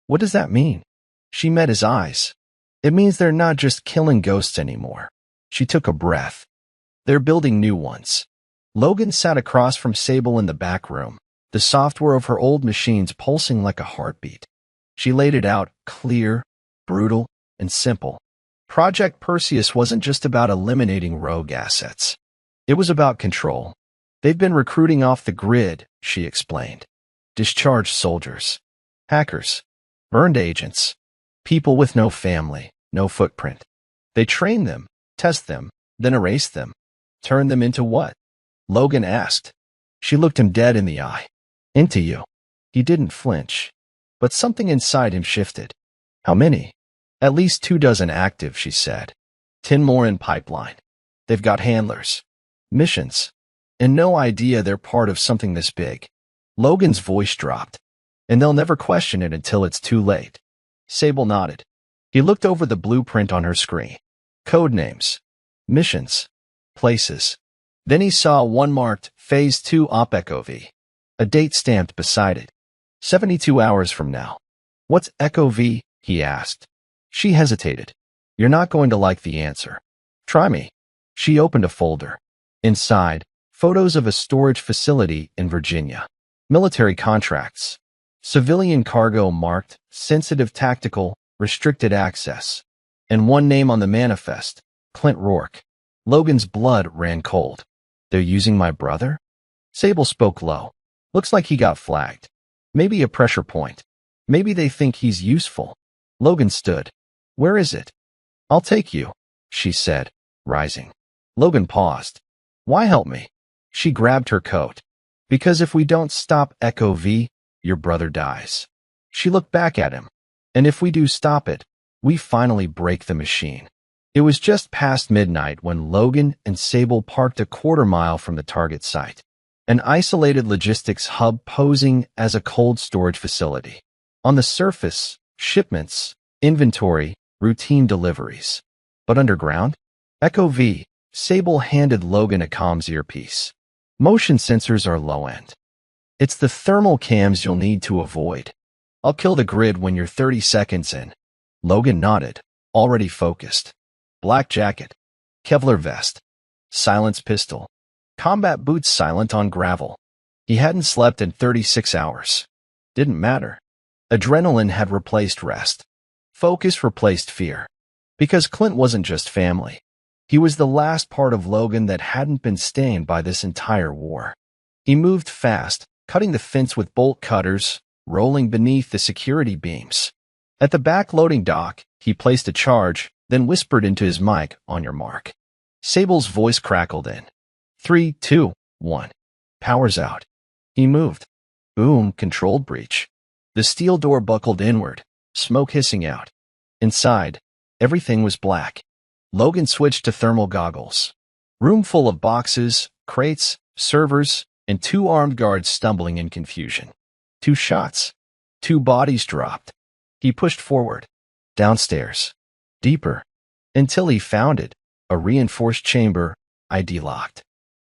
"What does that mean?" She met his eyes. "It means they're not just killing ghosts anymore." She took a breath. "They're building new ones." Logan sat across from Sable in the back room, the software of her old machines pulsing like a heartbeat. She laid it out, clear, brutal, and simple. Project Perseus wasn't just about eliminating rogue assets. It was about control. "They've been recruiting off the grid," she explained. "Discharged soldiers. Hackers. Burned agents. People with no family, no footprint. They train them, test them, then erase them. Turn them into what?" Logan asked. She looked him dead in the eye. "Into you." He didn't flinch. But something inside him shifted. "How many?" "At least 24 active," she said. 10 more in pipeline. They've got handlers. Missions. And no idea they're part of something this big." Logan's voice dropped. "And they'll never question it until it's too late." Sable nodded. He looked over the blueprint on her screen. Code names. Missions. Places. Then he saw one marked Phase 2 OPECOV. A date stamped beside it. 72 hours from now. What's Echo V? He asked. She hesitated. You're not going to like the answer. Try me. She opened a folder. Inside, photos of a storage facility in Virginia. Military contracts. Civilian cargo marked sensitive tactical, restricted access. And one name on the manifest, Clint Rourke. Logan's blood ran cold. They're using my brother? Sable spoke low. Looks like he got flagged. Maybe a pressure point. Maybe they think he's useful. Logan stood. Where is it? I'll take you, she said, rising. Logan paused. Why help me? She grabbed her coat. Because if we don't stop Echo V, your brother dies. She looked back at him. And if we do stop it, we finally break the machine. It was just past midnight when Logan and Sable parked a quarter-mile from the target site. An isolated logistics hub posing as a cold storage facility. On the surface, shipments, inventory, routine deliveries. But underground? Echo V. Sable handed Logan a comms earpiece. Motion sensors are low-end. It's the thermal cams you'll need to avoid. I'll kill the grid when you're 30 seconds in. Logan nodded, already focused. Black jacket, Kevlar vest, silenced pistol, combat boots silent on gravel. He hadn't slept in 36 hours. Didn't matter. Adrenaline had replaced rest. Focus replaced fear. Because Clint wasn't just family. He was the last part of Logan that hadn't been stained by this entire war. He moved fast, cutting the fence with bolt cutters, rolling beneath the security beams. At the back loading dock, he placed a charge, then whispered into his mic, on your mark. Sable's voice crackled in. 3, 2, 1. Power's out. He moved. Boom, controlled breach. The steel door buckled inward, smoke hissing out. Inside, everything was black. Logan switched to thermal goggles. Room full of boxes, crates, servers, and 2 armed guards stumbling in confusion. 2 shots. 2 bodies dropped. He pushed forward. Downstairs. Deeper. Until he found it. A reinforced chamber, ID locked.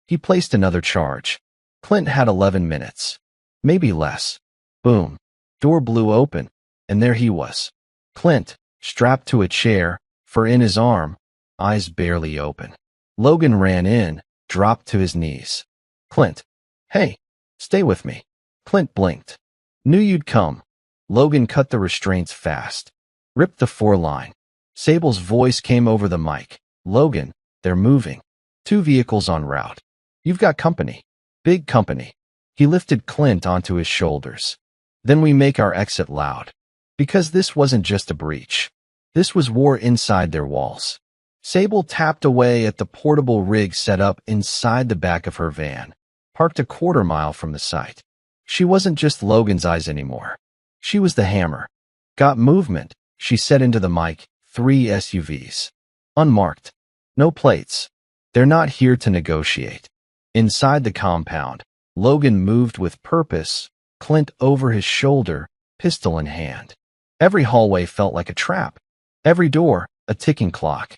He placed another charge. Clint had 11 minutes. Maybe less. Boom. Door blew open, and there he was. Clint, strapped to a chair, fur in his arm, eyes barely open. Logan ran in, dropped to his knees. Clint. Hey, stay with me. Clint blinked. Knew you'd come. Logan cut the restraints fast. Ripped the 4-line. Sable's voice came over the mic. Logan, they're moving. 2 vehicles en route. You've got company. Big company. He lifted Clint onto his shoulders. Then we make our exit loud. Because this wasn't just a breach. This was war inside their walls. Sable tapped away at the portable rig set up inside the back of her van, parked a quarter-mile from the site. She wasn't just Logan's eyes anymore. She was the hammer. Got movement, she said into the mic. 3 SUVs. Unmarked. No plates. They're not here to negotiate. Inside the compound, Logan moved with purpose, Clint over his shoulder, pistol in hand. Every hallway felt like a trap. Every door, a ticking clock.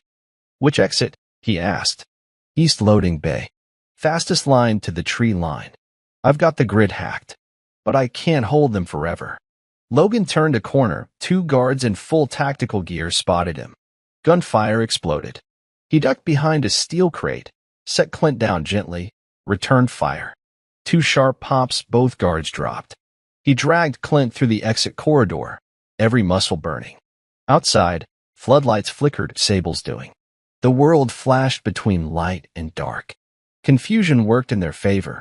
Which exit? He asked. East loading bay. Fastest line to the tree line. I've got the grid hacked. But I can't hold them forever. Logan turned a corner. 2 guards in full tactical gear spotted him. Gunfire exploded. He ducked behind a steel crate, set Clint down gently, returned fire. 2 sharp pops, both guards dropped. He dragged Clint through the exit corridor, every muscle burning. Outside, floodlights flickered. Sable's doing. The world flashed between light and dark. Confusion worked in their favor.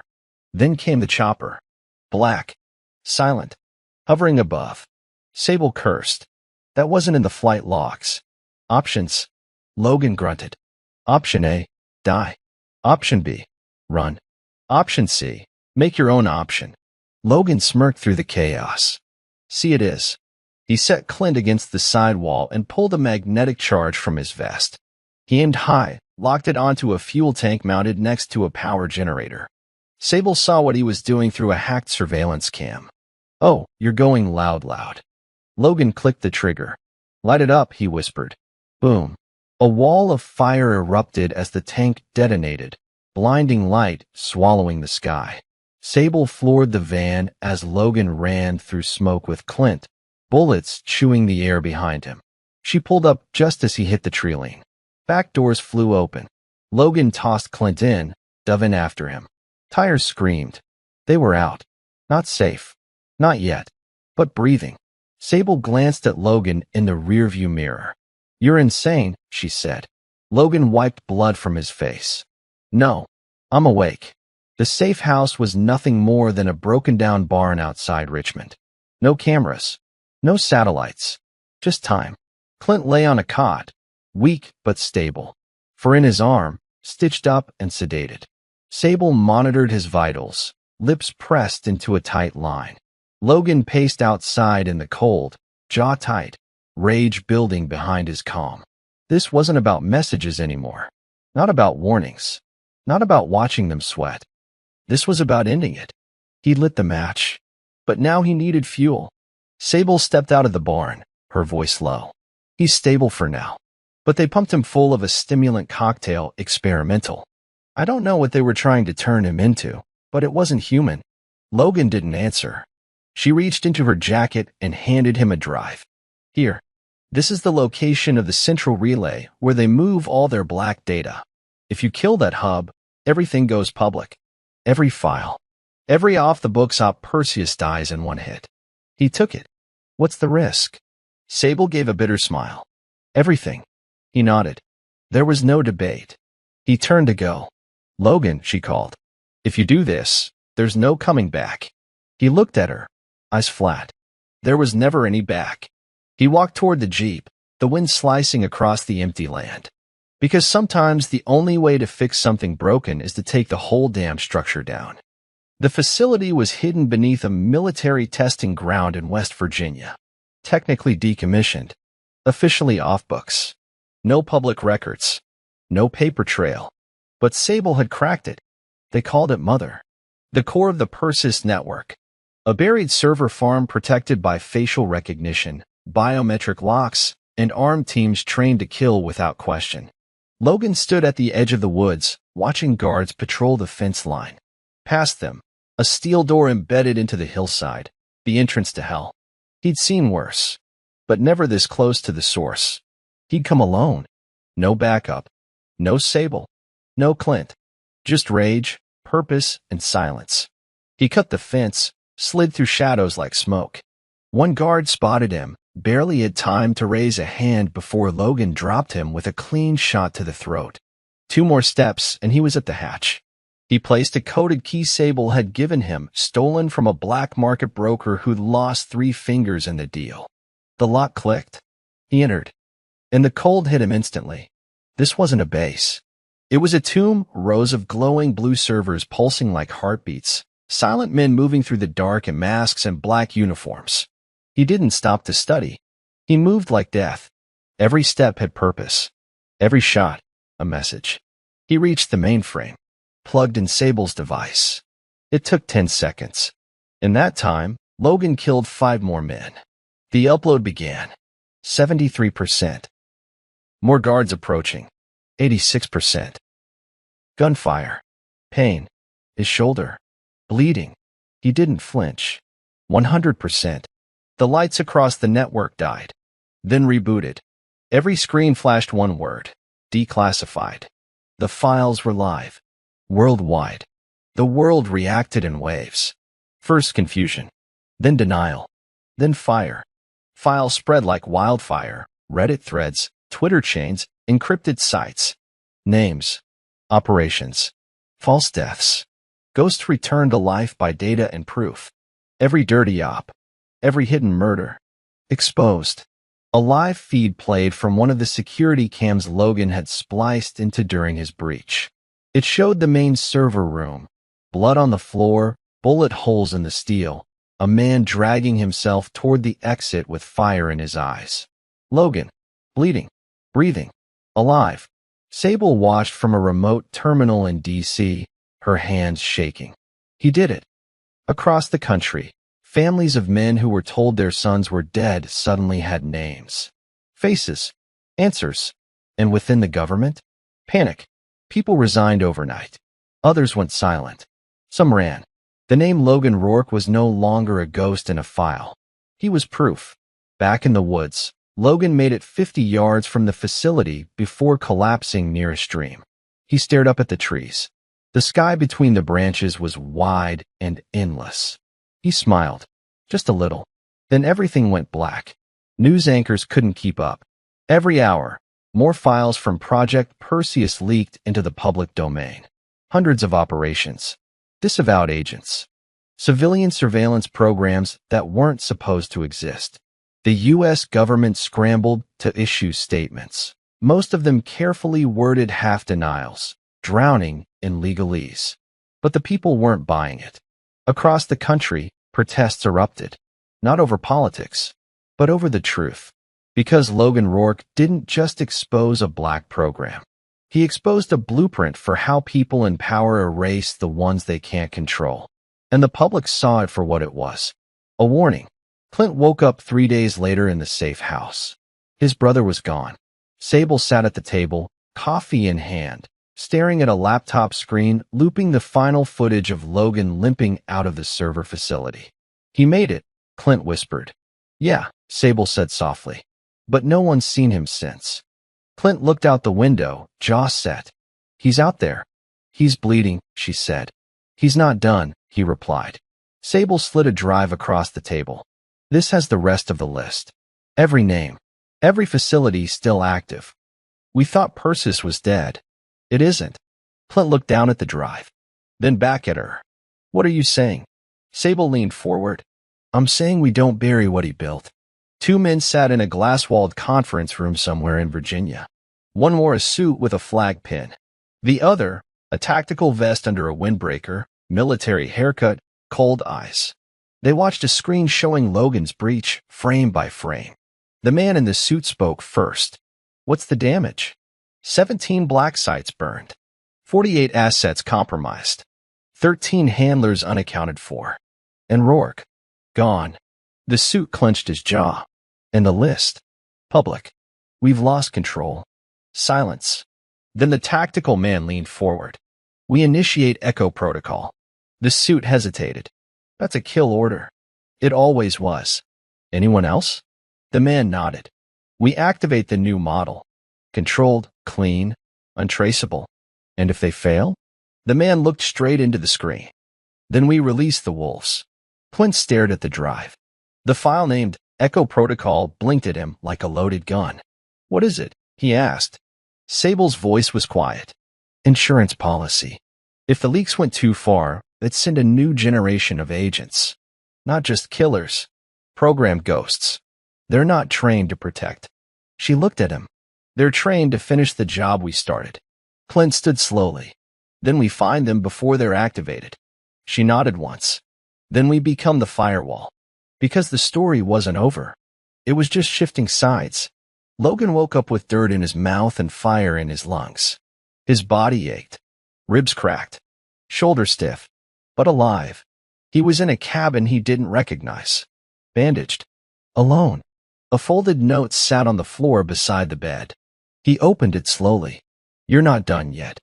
Then came the chopper. Black. Silent. Hovering above. Sable cursed. That wasn't in the flight logs. Options. Logan grunted. Option A. Die. Option B. Run. Option C. Make your own option. Logan smirked through the chaos. See it is. He set Clint against the sidewall and pulled a magnetic charge from his vest. He aimed high, locked it onto a fuel tank mounted next to a power generator. Sable saw what he was doing through a hacked surveillance cam. Oh, you're going loud. Logan clicked the trigger. Light it up, he whispered. Boom. A wall of fire erupted as the tank detonated, blinding light swallowing the sky. Sable floored the van as Logan ran through smoke with Clint, bullets chewing the air behind him. She pulled up just as he hit the treeline. Back doors flew open. Logan tossed Clint in, dove in after him. Tires screamed. They were out. Not safe. Not yet. But breathing. Sable glanced at Logan in the rearview mirror. "You're insane," she said. Logan wiped blood from his face. "No. I'm awake." The safe house was nothing more than a broken-down barn outside Richmond. No cameras. No satellites. Just time. Clint lay on a cot, weak but stable. For in his arm, stitched up and sedated. Sable monitored his vitals, lips pressed into a tight line. Logan paced outside in the cold, jaw tight, rage building behind his calm. This wasn't about messages anymore. Not about warnings. Not about watching them sweat. This was about ending it. He lit the match. But now he needed fuel. Sable stepped out of the barn, her voice low. "He's stable for now." But they pumped him full of a stimulant cocktail, experimental. I don't know what they were trying to turn him into, but it wasn't human. Logan didn't answer. She reached into her jacket and handed him a drive. "Here. This is the location of the central relay where they move all their black data. If you kill that hub, everything goes public. Every file. Every off-the-books op Perseus dies in one hit." He took it. "What's the risk?" Sable gave a bitter smile. "Everything." He nodded. There was no debate. He turned to go. "Logan," she called. "If you do this, there's no coming back." He looked at her, eyes flat. There was never any back. He walked toward the Jeep, the wind slicing across the empty land. Because sometimes the only way to fix something broken is to take the whole damn structure down. The facility was hidden beneath a military testing ground in West Virginia. Technically decommissioned. Officially off books. No public records. No paper trail. But Sable had cracked it. They called it Mother. The core of the Perseus network. A buried server farm protected by facial recognition, biometric locks, and armed teams trained to kill without question. Logan stood at the edge of the woods, watching guards patrol the fence line. Past them, a steel door embedded into the hillside, the entrance to hell. He'd seen worse, but never this close to the source. He'd come alone. No backup. No Sable. No Clint. Just rage, purpose, and silence. He cut the fence, slid through shadows like smoke. One guard spotted him, barely had time to raise a hand before Logan dropped him with a clean shot to the throat. 2 more steps, and he was at the hatch. He placed a coded key Sable had given him, stolen from a black market broker who'd lost 3 fingers in the deal. The lock clicked. He entered. And the cold hit him instantly. This wasn't a base. It was a tomb, rows of glowing blue servers pulsing like heartbeats, silent men moving through the dark in masks and black uniforms. He didn't stop to study. He moved like death. Every step had purpose. Every shot, a message. He reached the mainframe, plugged in Sable's device. It took 10 seconds. In that time, Logan killed 5 more men. The upload began. 73%. More guards approaching. 86%. Gunfire. Pain. His shoulder. Bleeding. He didn't flinch. 100%. The lights across the network died. Then rebooted. Every screen flashed one word. Declassified. The files were live. Worldwide. The world reacted in waves. First confusion. Then denial. Then fire. Files spread like wildfire. Reddit threads, Twitter chains, encrypted sites. Names. Operations. False deaths. Ghosts returned to life by data and proof. Every dirty op. Every hidden murder. Exposed. A live feed played from one of the security cams Logan had spliced into during his breach. It showed the main server room. Blood on the floor, bullet holes in the steel. A man dragging himself toward the exit with fire in his eyes. Logan. Bleeding. Breathing. Alive. Sable watched from a remote terminal in D.C., her hands shaking. He did it. Across the country, families of men who were told their sons were dead suddenly had names. Faces. Answers. And within the government? Panic. People resigned overnight. Others went silent. Some ran. The name Logan Rourke was no longer a ghost in a file. He was proof. Back in the woods, Logan made it 50 yards from the facility before collapsing near a stream. He stared up at the trees. The sky between the branches was wide and endless. He smiled, just a little. Then everything went black. News anchors couldn't keep up. Every hour, more files from Project Perseus leaked into the public domain. Hundreds of operations. Disavowed agents. Civilian surveillance programs that weren't supposed to exist. The U.S. government scrambled to issue statements, most of them carefully worded half-denials, drowning in legalese. But the people weren't buying it. Across the country, protests erupted, not over politics, but over the truth. Because Logan Rourke didn't just expose a black program. He exposed a blueprint for how people in power erase the ones they can't control. And the public saw it for what it was. A warning. Clint woke up 3 days later in the safe house. His brother was gone. Sable sat at the table, coffee in hand, staring at a laptop screen, looping the final footage of Logan limping out of the server facility. He made it, Clint whispered. Yeah, Sable said softly. But no one's seen him since. Clint looked out the window, jaw set. He's out there. He's bleeding, she said. He's not done, he replied. Sable slid a drive across the table. This has the rest of the list. Every name. Every facility still active. We thought Persis was dead. It isn't. Clint looked down at the drive. Then back at her. What are you saying? Sable leaned forward. I'm saying we don't bury what he built. 2 men sat in a glass-walled conference room somewhere in Virginia. One wore a suit with a flag pin. The other, a tactical vest under a windbreaker, military haircut, cold eyes. They watched a screen showing Logan's breach, frame by frame. The man in the suit spoke first. What's the damage? 17 black sites burned. 48 assets compromised. 13 handlers unaccounted for. And Rourke. Gone. The suit clenched his jaw. And the list. Public. We've lost control. Silence. Then the tactical man leaned forward. We initiate Echo Protocol. The suit hesitated. That's a kill order. It always was. Anyone else? The man nodded. We activate the new model. Controlled, clean, untraceable. And if they fail? The man looked straight into the screen. Then we release the wolves. Clint stared at the drive. The file named Echo Protocol blinked at him like a loaded gun. What is it? He asked. Sable's voice was quiet. Insurance policy. If the leaks went too far, they'd send a new generation of agents. Not just killers. Program ghosts. They're not trained to protect. She looked at him. They're trained to finish the job we started. Clint stood slowly. Then we find them before they're activated. She nodded once. Then we become the firewall. Because the story wasn't over. It was just shifting sides. Logan woke up with dirt in his mouth and fire in his lungs. His body ached. Ribs cracked. Shoulder stiff. But alive. He was in a cabin he didn't recognize. Bandaged. Alone. A folded note sat on the floor beside the bed. He opened it slowly. You're not done yet.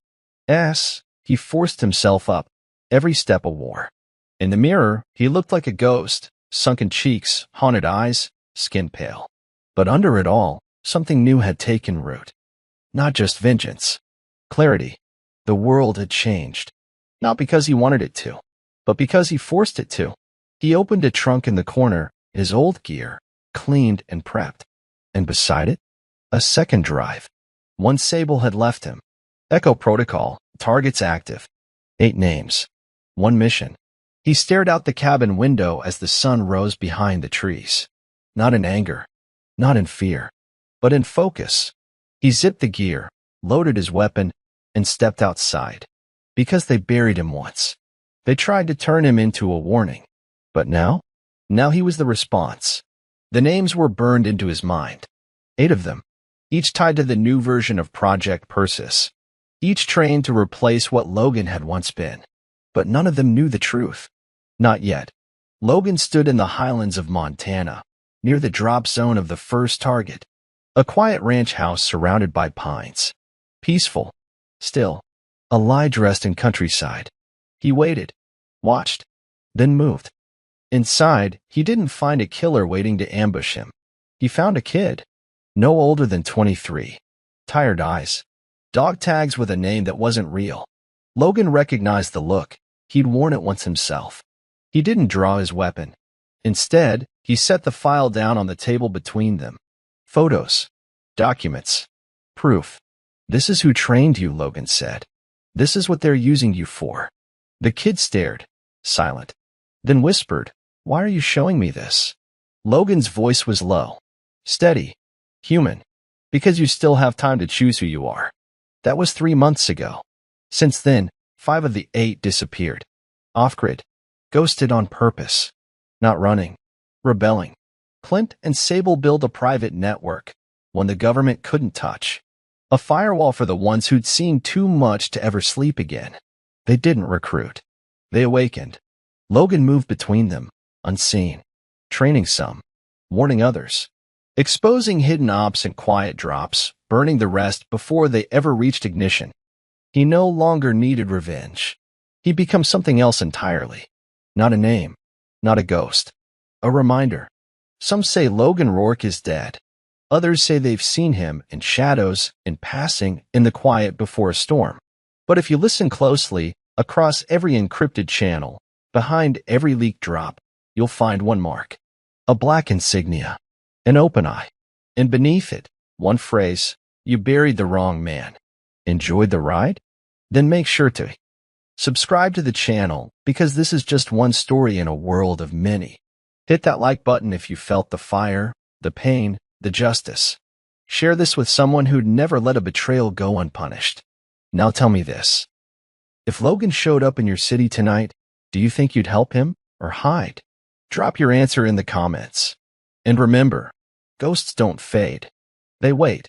He forced himself up. Every step a war. In the mirror, he looked like a ghost. Sunken cheeks, haunted eyes, skin pale. But under it all, something new had taken root. Not just vengeance. Clarity. The world had changed. Not because he wanted it to, but because he forced it to. He opened a trunk in the corner, his old gear, cleaned and prepped. And beside it, a second drive. One Sable had left him. Echo Protocol, targets active. 8 names. 1 mission. He stared out the cabin window as the sun rose behind the trees. Not in anger, not in fear, but in focus. He zipped the gear, loaded his weapon, and stepped outside. Because they buried him once. They tried to turn him into a warning. But now? Now he was the response. The names were burned into his mind. 8 of them. Each tied to the new version of Project Persis. Each trained to replace what Logan had once been. But none of them knew the truth. Not yet. Logan stood in the highlands of Montana, near the drop zone of the first target. A quiet ranch house surrounded by pines. Peaceful. Still. A lie dressed in countryside. He waited. Watched. Then moved. Inside, he didn't find a killer waiting to ambush him. He found a kid, no older than 23. Tired eyes. Dog tags with a name that wasn't real. Logan recognized the look. He'd worn it once himself. He didn't draw his weapon. Instead, he set the file down on the table between them. Photos. Documents. Proof. This is who trained you, Logan said. This is what they're using you for. The kid stared, silent, then whispered, "Why are you showing me this?" Logan's voice was low, steady, human. Because you still have time to choose who you are. That was 3 months ago. Since then, 5 of the 8 disappeared. Off-grid. Ghosted on purpose. Not running. Rebelling. Clint and Sable built a private network, one the government couldn't touch. A firewall for the ones who'd seen too much to ever sleep again. They didn't recruit. They awakened. Logan moved between them, unseen. Training some. Warning others. Exposing hidden ops and quiet drops, burning the rest before they ever reached ignition. He no longer needed revenge. He'd become something else entirely. Not a name. Not a ghost. A reminder. Some say Logan Rourke is dead. Others say they've seen him in shadows, in passing, in the quiet before a storm. But if you listen closely, across every encrypted channel, behind every leaked drop, you'll find one mark. A black insignia. An open eye. And beneath it, one phrase, "You buried the wrong man." Enjoyed the ride? Then make sure to subscribe to the channel, because this is just one story in a world of many. Hit that like button if you felt the fire, the pain, the justice. Share this with someone who'd never let a betrayal go unpunished. Now tell me this. If Logan showed up in your city tonight, do you think you'd help him or hide? Drop your answer in the comments. And remember, ghosts don't fade. They wait.